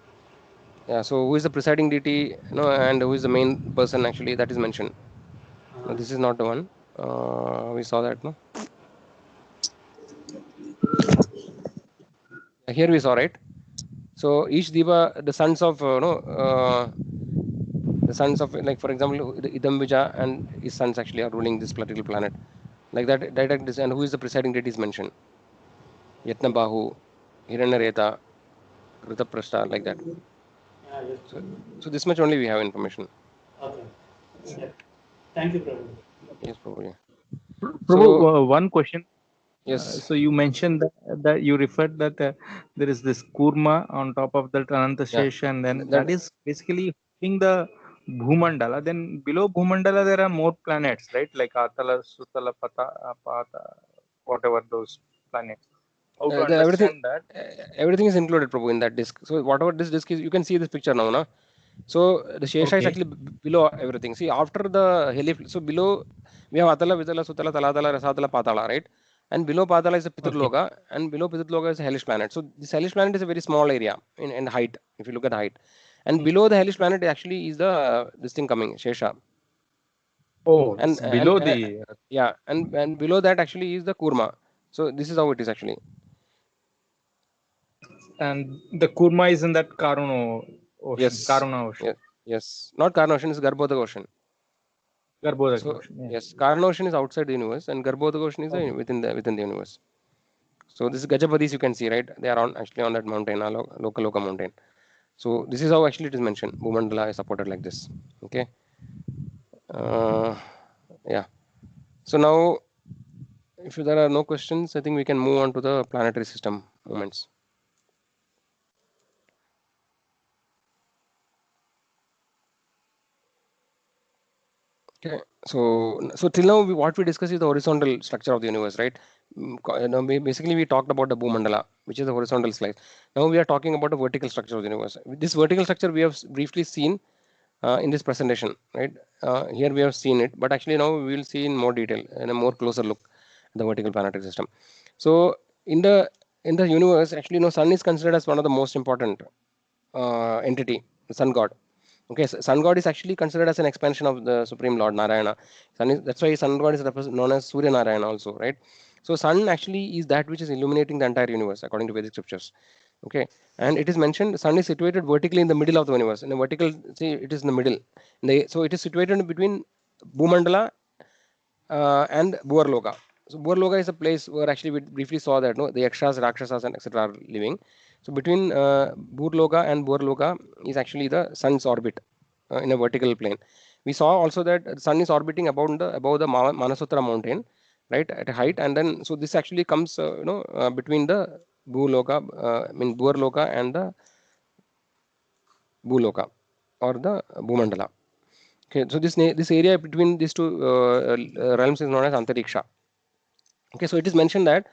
Yeah, so who is the presiding deity, and who is the main person actually, that is mentioned. No, this is not the one. We saw that, no? Here we saw, right? So each Deva, the sons of, the sons of, like for example, the Idambija and his sons actually are ruling this political planet. Like that, and who is the presiding deity is mentioned. Yatnabahu, Hiranyareta, Kritaprashta, like that. Yeah, yes. So this much only we have information. Okay. Yeah. Thank you, Prabhuji. Yes, probably. Prabhu, one question. Yes. So you mentioned that you referred that there is this Kurma on top of that Yeah. Anantashesha, and then That that is basically holding the Bhumandala. Then below Bhumandala there are more planets, right? Like Atala, Sutala, Pata, whatever those planets. How to everything understand that? everything is included, Prabhu, in that disk. So whatever this disk is, you can see this picture now, na? So the Shesha is Okay. actually below everything. See, after the so below we have Atala, Vitala, Sutala, Talatala, Rasatala, Patala, right? And below Patala is the Okay. Pitraloka, and below Pitraloka is a hellish planet. So this hellish planet is a very small area in height, if you look at the height. And below the hellish planet actually is the this thing coming, Shesha. Oh, And it's below and the yeah, and below that actually is the Kurma. So this is how it is actually. and the Kurma is in that Karuna ocean. Yes. Karuna ocean. Yes. Yes. Not Karna Ocean, it's Garbhodak Ocean. Garbhodak So ocean. Yeah. yes, Karna Ocean is outside the universe, and Garbhodak Ocean is Okay. within the universe. So this is Gajapadis, you can see, right? They are on actually on that mountain, Loka mountain. So this is how actually it is mentioned. Bhumandala is supported like this. Okay. Uh, yeah. So now, if there are no questions, I think we can move on to the planetary system movements. Okay, so till now what we discussed is the horizontal structure of the universe, right? Basically we talked about the Bhumandala, which is the horizontal slice. Now we are talking about the vertical structure of the universe. This vertical structure we have briefly seen in this presentation, right? Here we have seen it, but actually now we will see in more detail and a more closer look at the vertical planetary system. So in the universe, actually, Sun is considered as one of the most important entity, the sun god. Okay, so sun god is actually considered as an expansion of the supreme lord Narayana. That's why sun god is known as Surya Narayana also, right? So sun actually is that which is illuminating the entire universe according to Vedic scriptures. Okay, and it is mentioned sun is situated vertically in the middle of the universe. In the vertical, see, it is in the middle. So it is situated between Bhumandala and Bhuvarloka. So Bhuvarloka is a place where actually we briefly saw that the Yakshas, Rakshasas, and etc. are living. So between Bhuvarloka and Bhuvarloka is actually the sun's orbit in a vertical plane. We saw also that the sun is orbiting above the Manasutra mountain, right, at a height, and then so this actually comes between the Bhuvarloka and the Bhuloka or the Bhumandala. Okay, so this area between these two realms is known as Antariksha. Okay, so it is mentioned that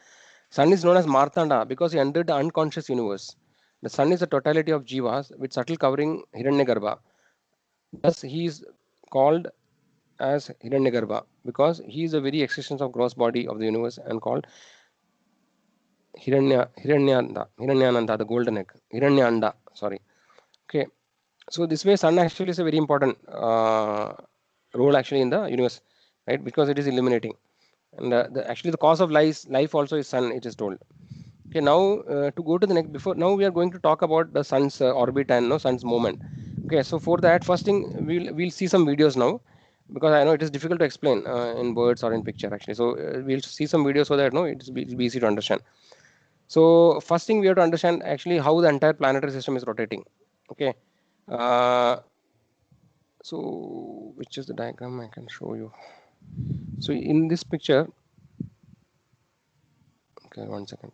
sun is known as Martanda because he entered the unconscious universe. The sun is the totality of jivas with subtle covering Hiranyagarbha. Thus, he is called as Hiranyagarbha because he is the very existence of gross body of the universe and called Hiranyananda, the golden egg, Hiranyanda. Sorry. Okay, so this way, sun actually is a very important role actually in the universe, right? Because it is illuminating, and actually the cause of life also is sun. It is told. Okay, now to go to the next, before now we are going to talk about the sun's orbit and sun's movement. Okay, so for that, first thing we'll see some videos now because I know it is difficult to explain in words or in picture actually. So we'll see some videos so that it'll be easy to understand. So first thing we have to understand actually how the entire planetary system is rotating. Okay, uh, so which is the diagram I can show you. So in this picture, okay, 1 second.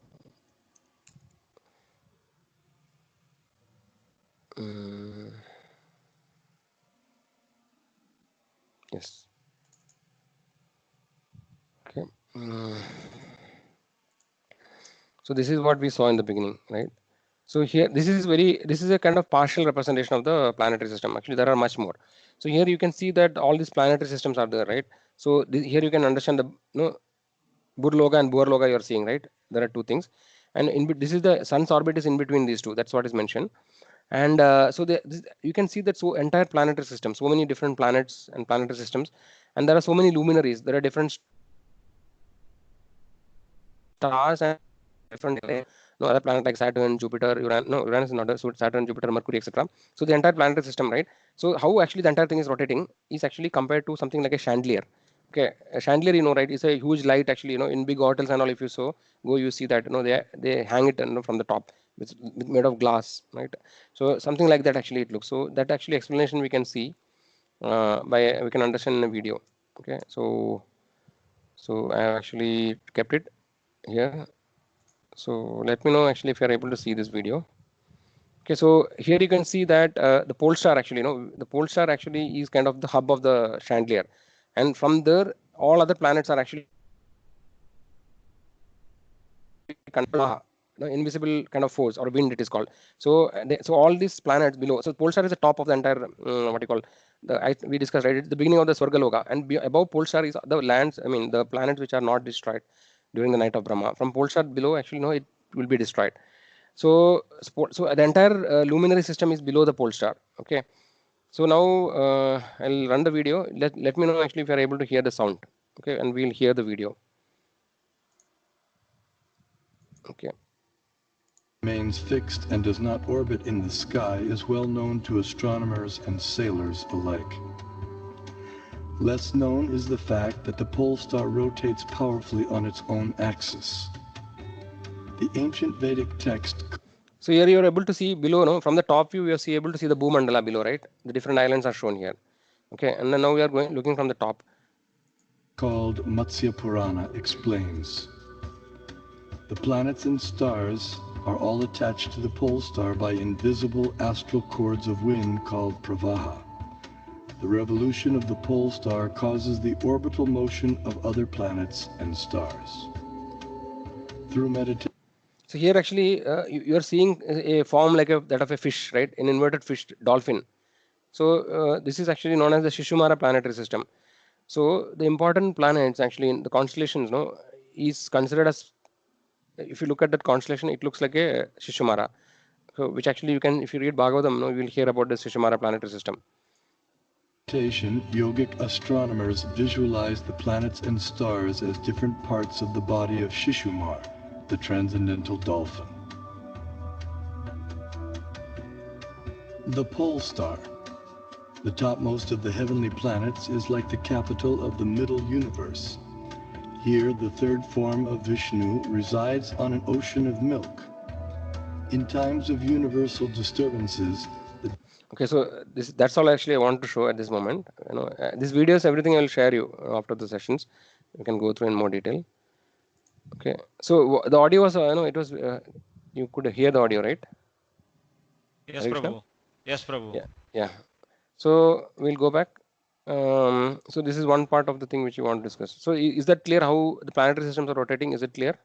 Yes. Okay. So this is what we saw in the beginning, right? So here, this is a kind of partial representation of the planetary system. Actually, there are much more. So here you can see that all these planetary systems are there, right? So here you can understand the Burloga and Boerloga you're seeing, right? There are two things, and this is the sun's orbit is in between these two. That's what is mentioned. And so you can see that so entire planetary system, so many different planets and planetary systems, and there are so many luminaries. There are different stars and different other planets like Saturn, Jupiter, Uranus. No, Uranus is not there. So Saturn, Jupiter, Mercury, etc. So the entire planetary system, right? So how actually the entire thing is rotating is actually compared to something like a chandelier. Okay, a chandelier, right, is a huge light actually. In big hotels and all, if you go, you see that they hang it from the top with made of glass, right? So something like that actually it looks. So that actually explanation we can see we can understand in a video. Okay, so I have actually kept it. here. So let me know actually if you are able to see this video. Okay, so here you can see that the pole star actually, the pole star actually is kind of the hub of the chandelier, and from there all other planets are actually invisible kind of force or wind it is called. So so all these planets below, so pole star is the top of the entire what you call we discussed, right? It's the beginning of the Swargaloka, and above pole star is the lands, I mean the planets which are not destroyed during the night of Brahma. From pole star below actually it will be destroyed. So the entire luminary system is below the pole star. Okay, so now I'll run the video. Let me know actually if you are able to hear the sound. Okay, and we'll hear the video. Okay. Remains fixed and does not orbit in the sky is well known to astronomers and sailors alike. Less known is the fact that the pole star rotates powerfully on its own axis. The ancient Vedic text. So here you are able to see below, from the top view, you are able to see the Bhumandala below, right? The different islands are shown here. Okay, and then now we are looking from the top. Called Matsya Purana explains. The planets and stars are all attached to the pole star by invisible astral cords of wind called pravaha. The revolution of the pole star causes the orbital motion of other planets and stars. Through meditation. So here actually you are seeing a form like that of a fish, right? An inverted fish dolphin. So this is actually known as the Shishumara planetary system. So the important planets actually in the constellations, is considered as, if you look at that constellation, it looks like a Shishumara. So which actually you can, if you read Bhagavatam, you will hear about the Shishumara planetary system. Yogic astronomers visualize the planets and stars as different parts of the body of Shishumar, the transcendental dolphin. The pole star, the topmost of the heavenly planets, is like the capital of the middle universe. Here, the third form of Vishnu resides on an ocean of milk. In times of universal disturbances, okay, so that's all actually I want to show at this moment. These videos, everything I will share you after the sessions. You can go through in more detail. Okay, so the audio was, it was, you could hear the audio, right? Yes, Prabhu. Yes, Prabhu. Yeah. So we'll go back. So this is one part of the thing which you want to discuss. So is that clear how the planetary systems are rotating? Is it clear?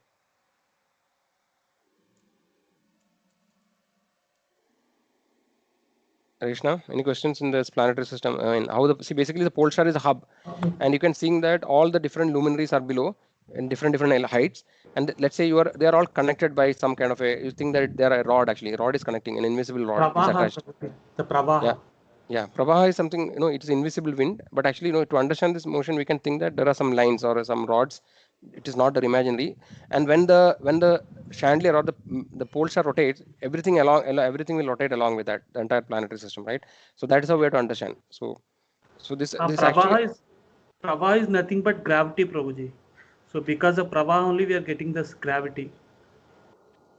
Rishna, any questions in this planetary system? I mean, how basically the pole star is a hub, and you can see that all the different luminaries are below in different heights, and let's say they are all connected by some kind of you think that they are a rod actually. A rod is connecting, an invisible rod is attached. The pravaha. Yeah, pravaha is something, it is invisible wind, but actually, to understand this motion, we can think that there are some lines or some rods. It is not imaginary. And when the chandelier or the pole star rotates, everything will rotate along with that, the entire planetary system, right? So that is how we have to understand. So this pravaha is nothing but gravity, Prabhuji. So because of pravaha only we are getting this gravity.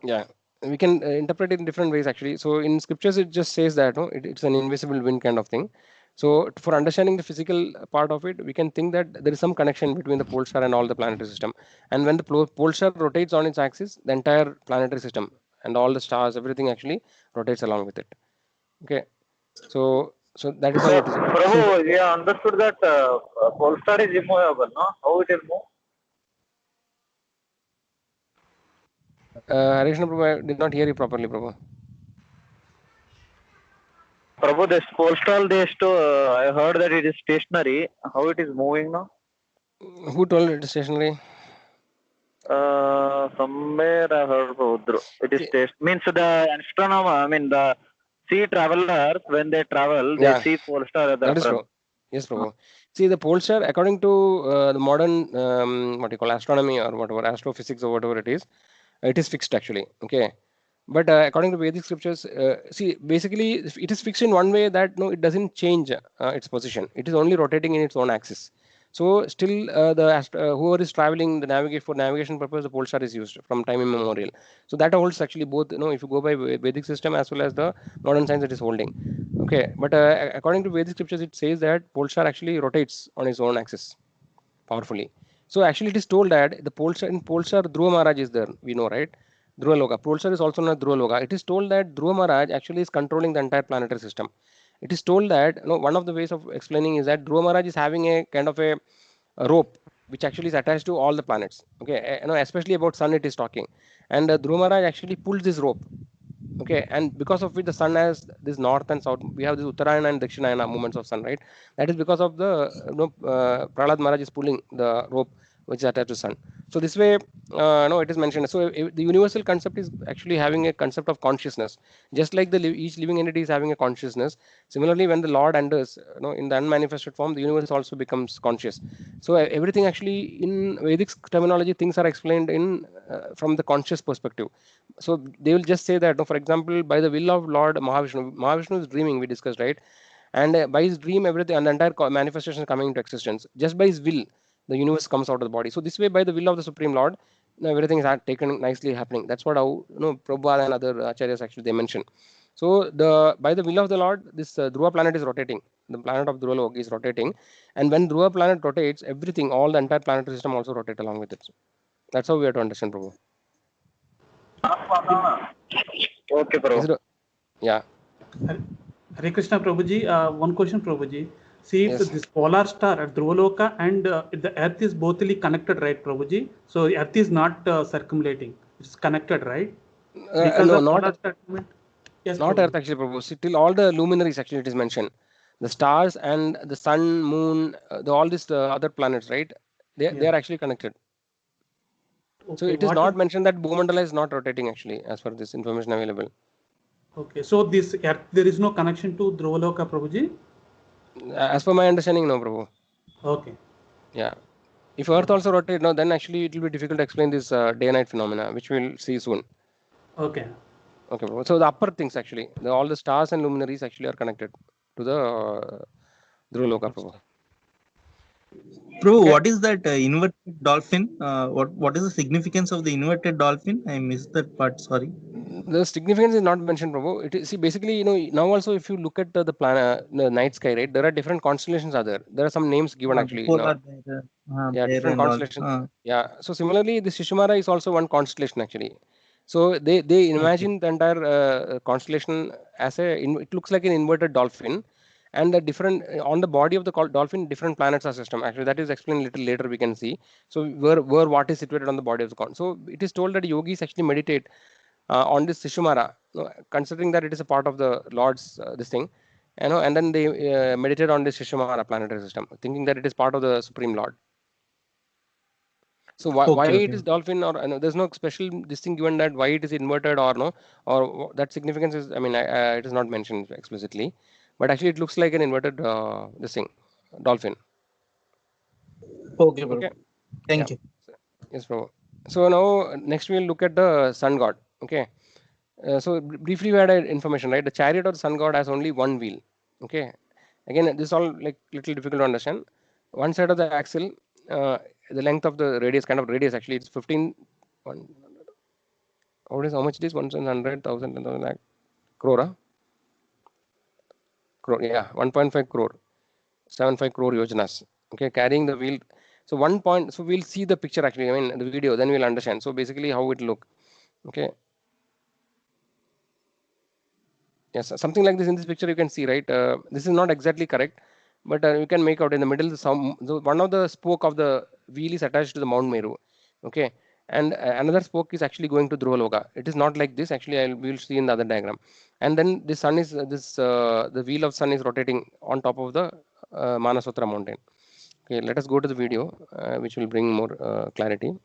Yeah. We can interpret it in different ways actually. So in scriptures it just says that it's an invisible wind kind of thing. So for understanding the physical part of it, we can think that there is some connection between the pole star and all the planetary system. And when the pole star rotates on its axis, the entire planetary system and all the stars, everything actually rotates along with it. Okay. So that is how it is. Prabhu, we understood that pole star is immovable, no? How it will move? Harishna Prabhu, I did not hear you properly, Prabhu. Prabhu, this pole star, I heard that it is stationary. How it is moving now? Who told it is stationary? Somewhere I heard, Prabhu. It is stationary. Means the astronomer, I mean the sea travelers, when they travel, they see pole star at the front. That is true. Yes, Prabhu. See, the pole star, according to the modern, astronomy or whatever, astrophysics or whatever it is fixed actually. Okay. But according to Vedic scriptures, see, basically it is fixed in one way that it doesn't change its position. It is only rotating in its own axis. So still whoever is traveling for navigation purpose, the pole star is used from time immemorial. So that holds actually both, if you go by Vedic system as well as the modern science it is holding. Okay. But according to Vedic scriptures, it says that pole star actually rotates on its own axis powerfully. So actually, it is told that the Polestar in Polestar, Dhruva Maharaj is there. We know, right? Dhruva Loka. Polestar is also known as Dhruva Loka. It is told that Dhruva Maharaj actually is controlling the entire planetary system. It is told that one of the ways of explaining is that Dhruva Maharaj is having a kind of a rope which actually is attached to all the planets. Okay, especially about Sun, it is talking, and Dhruva Maharaj actually pulls this rope. Okay, and because of which the sun has this north and south, we have this Uttarayana and Dakshinayana movements of sun, right? That is because of the Prahlad Maharaj is pulling the rope which is attached to sun. So this way, it is mentioned. So the universal concept is actually having a concept of consciousness, just like each living entity is having a consciousness. Similarly, when the Lord enters, in the unmanifested form, the universe also becomes conscious. So everything actually in Vedic terminology, things are explained in from the conscious perspective. So they will just say that, for example, by the will of Lord Mahavishnu is dreaming, we discussed, right? And by his dream, everything and the entire manifestation is coming into existence. Just by his will, the universe comes out of the body. So this way, by the will of the Supreme Lord, everything is taken nicely happening. That's what how Prabhupada and other acharyas actually they mention. So by the will of the Lord, this Dhruva planet is rotating. The planet of Dhruva Loka is rotating, and when Dhruva planet rotates, everything, all the entire planetary system also rotate along with it. That's how we have to understand, Prabhu. Okay, Prabhu. Yeah. Hare Krishna, Prabhuji. One question, Prabhuji. See, if Yes. this polar star at Dhruva Loka and the Earth is bothly connected, right, Prabhuji? So Earth is not circumlating; it's connected, right? Because No, of not polar star movement. Yes, not Prabhuji. Earth actually, Prabhu. See, till all the luminaries actually it is mentioned, the stars and the sun, moon, all these other planets, right? They are actually connected. So Okay, it is what not if, mentioned that Bhumandala is not rotating actually, as per this information available. okay, so this Earth, there is no connection to Dhruva Loka, Prabhuji? As per my understanding, no, Prabhu. Okay. Yeah. If Earth also rotates, no, then actually it will be difficult to explain this day-night phenomena, which we'll see soon. Okay. Okay, Prabhu. So the upper things actually, all the stars and luminaries actually are connected to the Dhruva Loka, Prabhu. Bro, Okay. what is that inverted dolphin? What is the significance of the inverted dolphin? I missed that part. Sorry. The significance is not mentioned, Prabhu. It is, see, basically, now also if you look at the planet, the night sky, right, there are different constellations are there. There are some names given The actually. polar bear, Yeah, bear different and all. constellations. Yeah. So similarly, the Shishimara is also one constellation actually. So they imagine the entire constellation as it looks like an inverted dolphin, and the different on the body of the dolphin, different planets are system. Actually, that is explained a little later. We can see. So where what is situated on the body of the con. So it is told that yogis actually meditate on this Shishimara, considering that it is a part of the Lord's this thing, and then they meditate on this Shishimara planetary system, thinking that it is part of the Supreme Lord. So why it is dolphin or there's no special this thing given that why it is inverted or no or that significance is it is not mentioned explicitly, but actually it looks like an inverted this thing dolphin. Okay, bro. Okay. Thank you. Yes, bro. So now next we'll look at the sun god. Okay. So briefly we had information, right? The chariot of the sun god has only one wheel. Okay. Again, this is all like little difficult to understand. One side of the axle, the length of the radius, kind of radius actually, it's 15. How much it is? 100,000 lakh crore. Crore, yeah, 1.5 crore, 75 crore yojanas. Okay, carrying the wheel. So so we'll see the picture actually. I mean the video, then we'll understand. So basically how it look. Okay. Yes, something like this in this picture you can see, right? This is not exactly correct, but you can make out in the middle one of the spoke of the wheel is attached to the Mount Meru. Okay, and another spoke is actually going to Dhruva Loka. It is not like this. Actually, we will see in the other diagram. And then the sun is the wheel of sun is rotating on top of the Manasotra mountain. Okay, let us go to the video, which will bring more clarity.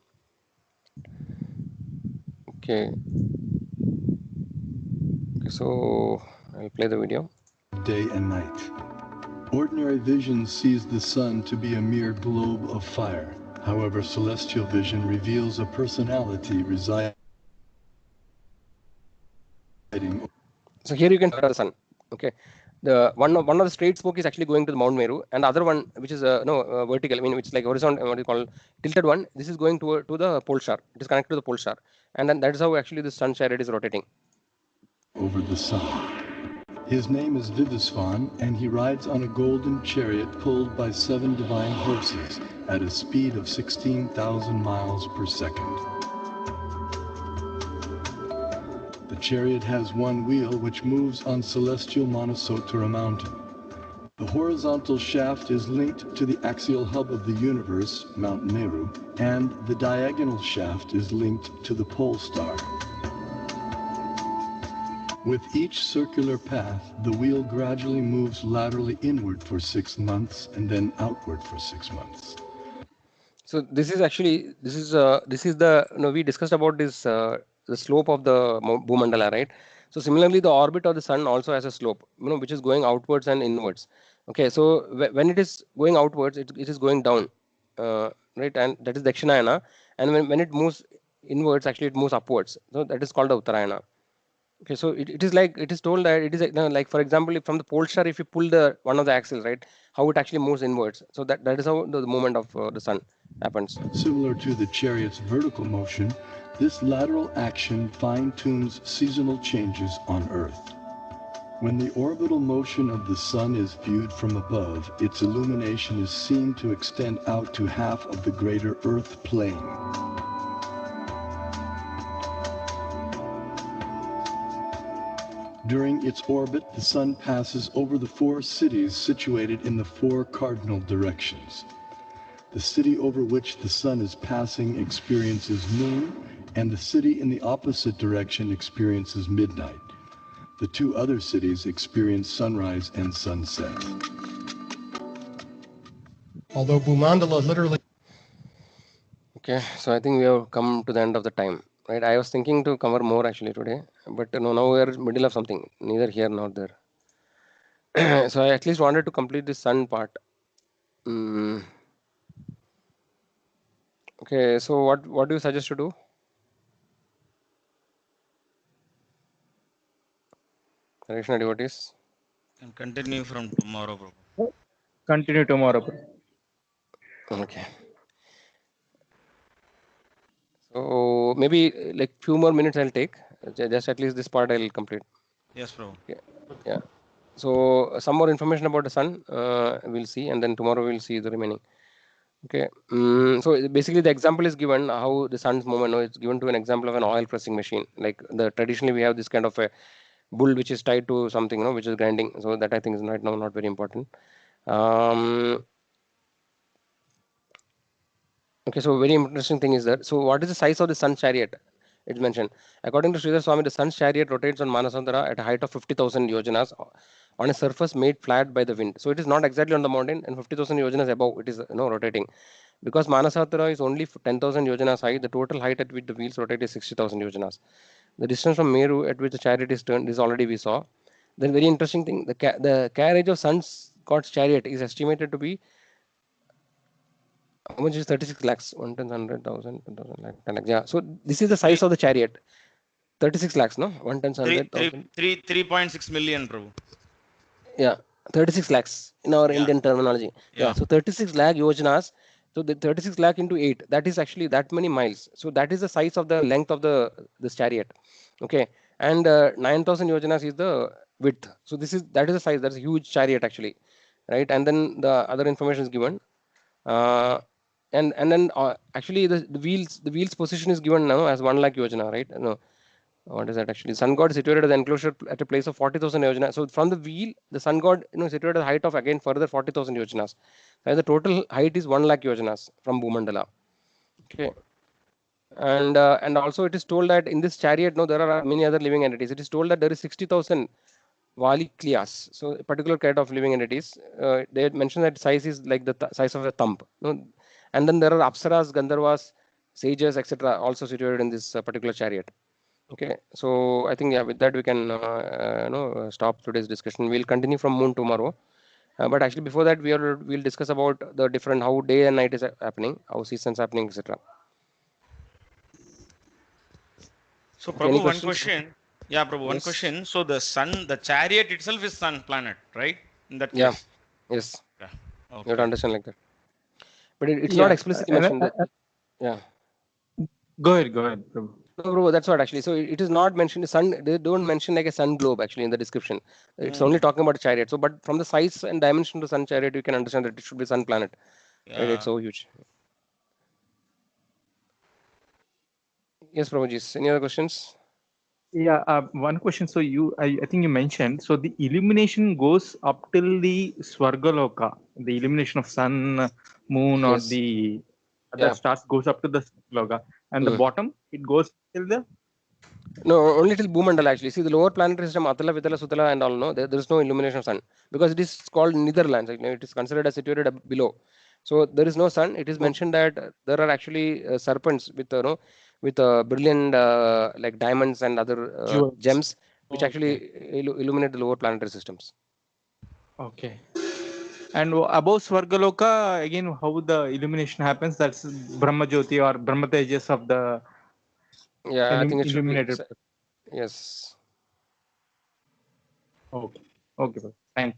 Okay. So I'll play the video. Day and night. Ordinary vision sees the sun to be a mere globe of fire. However, celestial vision reveals a personality residing. So here you can see the sun. Okay, the one of the straight spoke is actually going to the Mount Meru, and the other one, which is vertical, I mean, which is like horizontal, what you call tilted one. This is going to the pole star. It is connected to the pole star, and then that is how actually the sun chariot is rotating Over the sun. His name is Vivasvan, and he rides on a golden chariot pulled by 7 divine horses at a speed of 16,000 miles per second. The chariot has one wheel which moves on celestial Manasottara mountain. The horizontal shaft is linked to the axial hub of the universe, Mount Meru, and the diagonal shaft is linked to the pole star. With each circular path, the wheel gradually moves laterally inward for 6 months and then outward for 6 months. So this is the we discussed about this the slope of the Bhumandala, right? So similarly, the orbit of the sun also has a slope, which is going outwards and inwards. Okay, so when it is going outwards, it is going down, right? And that is Dakshinayana. And when it moves inwards, actually it moves upwards. So that is called the Uttarayana. Okay, so it is told that it is like, for example, if from the pole star, if you pull the one of the axles, right, how it actually moves inwards. So that is how the movement of the sun happens. Similar to the chariot's vertical motion, this lateral action fine-tunes seasonal changes on Earth. When the orbital motion of the sun is viewed from above, its illumination is seen to extend out to half of the greater Earth plane. During its orbit, the sun passes over the 4 cities situated in the 4 cardinal directions. The city over which the sun is passing experiences noon, and the city in the opposite direction experiences midnight. The 2 other cities experience sunrise and sunset. Although Bhumandala literally... Okay, so I think we have come to the end of the time. Right, I was thinking to cover more actually today, but now we are middle of something, neither here nor there. So I at least wanted to complete this sun part. Okay, so what do you suggest to do? Krishna devotees. And continue from tomorrow, bro. Continue tomorrow, bro. Okay. So maybe like few more minutes I'll take. Just at least this part I'll complete. Yes, bro. Yeah. So some more information about the sun we'll see, and then tomorrow we'll see the remaining. Okay. So basically the example is given how the sun's movement. It's given to an example of an oil pressing machine. Like traditionally we have this kind of a bull which is tied to something, which is grinding. So that I think is right now not very important. Okay, so very interesting thing is that, so what is the size of the sun chariot? It's mentioned. According to Sridhar Swami, the sun's chariot rotates on Manasottara at a height of 50,000 yojanas on a surface made flat by the wind. So it is not exactly on the mountain, and 50,000 yojanas above it is rotating. Because Manasottara is only 10,000 yojanas high, the total height at which the wheels rotate is 60,000 yojanas. The distance from Meru at which the chariot is turned is already we saw. Then very interesting thing, the carriage of sun's god's chariot is estimated to be, how much is 36 lakhs? 1 10 100,000, 10,000 lakh, 10 lakh. Yeah. So this is the size of the chariot. 36 lakhs, no? 1 10 100,000. 3.6 million, bro. Yeah. 36 lakhs in our Indian terminology. Yeah. So 36 lakh yojanas. So the 36 lakh into 8, that is actually that many miles. So that is the size of the length of this chariot. Okay. And 9,000 yojanas is the width. So that is the size. That's a huge chariot actually. Right. And then the other information is given. And then actually the wheels position is given now as 1 lakh yojana, right? No, what is that actually? Sun god is situated at the enclosure at a place of 40,000 yojana. So from the wheel, the sun god situated at the height of again further 40,000 yojanas. And the total height is 1 lakh yojanas from Bhumandala. Okay. And also it is told that in this chariot, there are many other living entities. It is told that there is 60,000 Valiklias, so a particular kind of living entities. They mention that size is like the size of a thumb. And then there are Apsaras, Gandharvas, sages, etc. also situated in this particular chariot. Okay, so I think with that we can stop today's discussion. We'll continue from moon tomorrow. But actually before that we'll discuss about the different how day and night is happening, how seasons happening, etc. So Prabhu, one question. Yeah, Prabhu, one question. So the sun, the chariot itself is sun planet, right? In that case. Yeah. Yes. Yeah. Okay. You have to understand like that. But it's not explicitly mentioned. Yeah. Go ahead, Prabhu. No, bro, that's what actually. So it is not mentioned the sun. They don't mention like a sun globe actually in the description. It's only talking about a chariot. So, but from the size and dimension of the sun chariot, you can understand that it should be sun planet. Right? It's so huge. Yes, Prabhuji. Any other questions? Yeah, one question. So I think you mentioned, so the illumination goes up till the Swargaloka, the illumination of sun, moon, or the other stars goes up to the Swargaloka, and the bottom it goes till the. No, only till Bhumandala actually. See the lower planetary system, Atala, Vitala, Sutala, and all. No, there is no illumination of sun because it is called Netherlands. It is considered as situated below. So there is no sun. It is mentioned that there are actually serpents with with brilliant like diamonds and other gems, which actually illuminate the lower planetary systems. Okay. And above Swargaloka, again, how the illumination happens? That's Brahma Jyoti or Brahma Tejas of the. Yeah, I think it should be. Yes. Okay. Okay, bro. Thanks.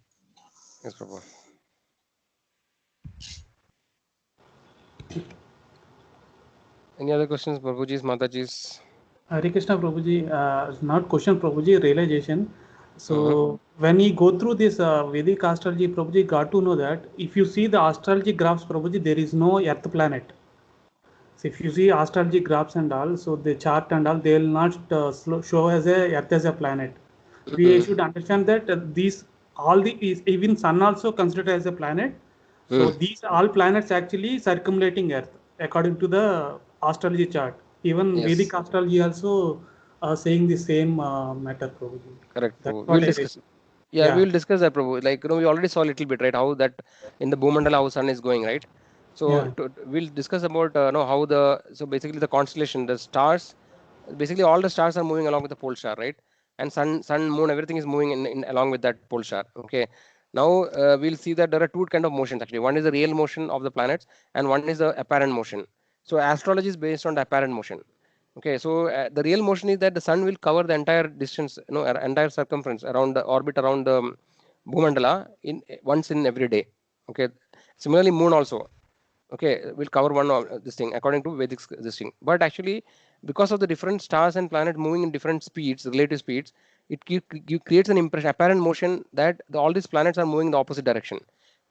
Yes, Prabhu. Any other questions, Prabhuji's, Mataji's? Hare Krishna, Prabhuji. Not question, Prabhuji, realization. So when we go through this Vedic astrology, Prabhuji got to know that if you see the astrology graphs, Prabhuji, there is no Earth planet. So if you see astrology graphs and all, so the chart and all, they will not show as a Earth as a planet. We should understand that these all the even Sun also considered as a planet. So these all planets actually circumlating Earth according to the astrology chart. Even Vedic astrology also saying the same matter, Prabhuji. Correct, Prabhu. We'll discuss. Yeah, we will discuss that, Prabhu. Like we already saw a little bit, right? How that in the Bhumandala how sun is going, right? So we'll discuss about how so basically the constellation, the stars, basically all the stars are moving along with the pole star, right? And sun, moon, everything is moving in along with that pole star. Okay. Now we'll see that there are two kind of motions actually. One is the real motion of the planets, and one is the apparent motion. So astrology is based on the apparent motion. Okay, so the real motion is that the sun will cover the entire distance, entire circumference around the orbit around the Bhumandala in once in every day. Okay, similarly moon also. Okay, will cover one of this thing according to Vedic this thing. But actually, because of the different stars and planets moving in different speeds, relative speeds, it creates an impression, apparent motion that all these planets are moving in the opposite direction.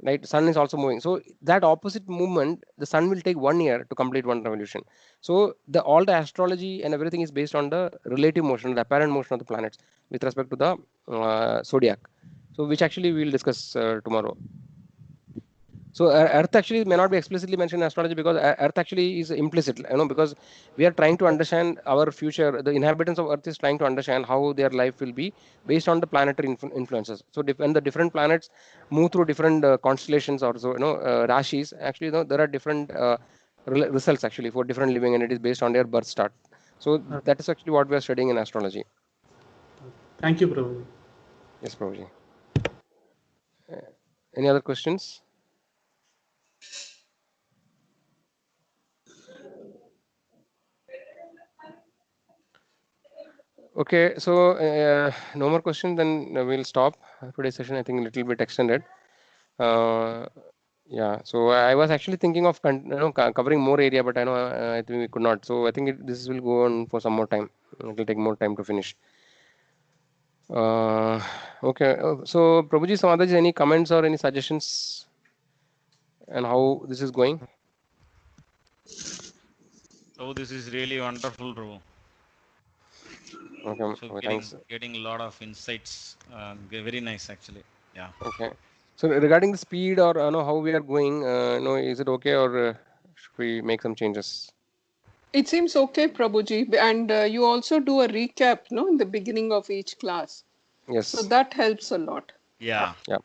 Right, sun is also moving. So that opposite movement, the sun will take 1 year to complete one revolution. So all the astrology and everything is based on the relative motion, the apparent motion of the planets with respect to the zodiac. So which actually we will discuss tomorrow. So Earth actually may not be explicitly mentioned in astrology because Earth actually is implicit, because we are trying to understand our future. The inhabitants of Earth is trying to understand how their life will be based on the planetary influences. So when the different planets move through different constellations or so, rashis, actually, there are different results actually for different living entities based on their birth start. So that is actually what we are studying in astrology. Thank you, Prabhuji. Yes, Prabhuji. Any other questions? Okay, so no more questions, then we'll stop today's session. I think a little bit extended. Yeah, so I was actually thinking of covering more area, but I know I think we could not. So I think this will go on for some more time. It will take more time to finish. Okay, so Prabhuji, Samadaji, any comments or any suggestions and how this is going? Oh, this is really wonderful, Prabhu. Okay, so thanks. Getting a lot of insights. Very nice, actually. Yeah. Okay. So regarding the speed or how we are going, is it okay or should we make some changes? It seems okay, Prabhuji. And you also do a recap, no, in the beginning of each class. Yes. So that helps a lot. Yeah. Yeah.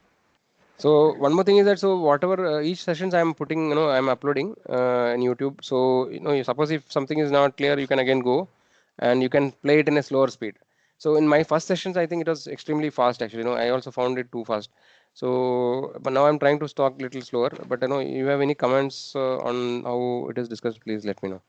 So one more thing is that whatever each sessions I'm putting, I'm uploading in YouTube. So suppose if something is not clear, you can again go and you can play it in a slower speed. So in my first sessions, I think it was extremely fast actually. I also found it too fast. So but now I'm trying to talk a little slower. But you have any comments on how it is discussed? Please let me know.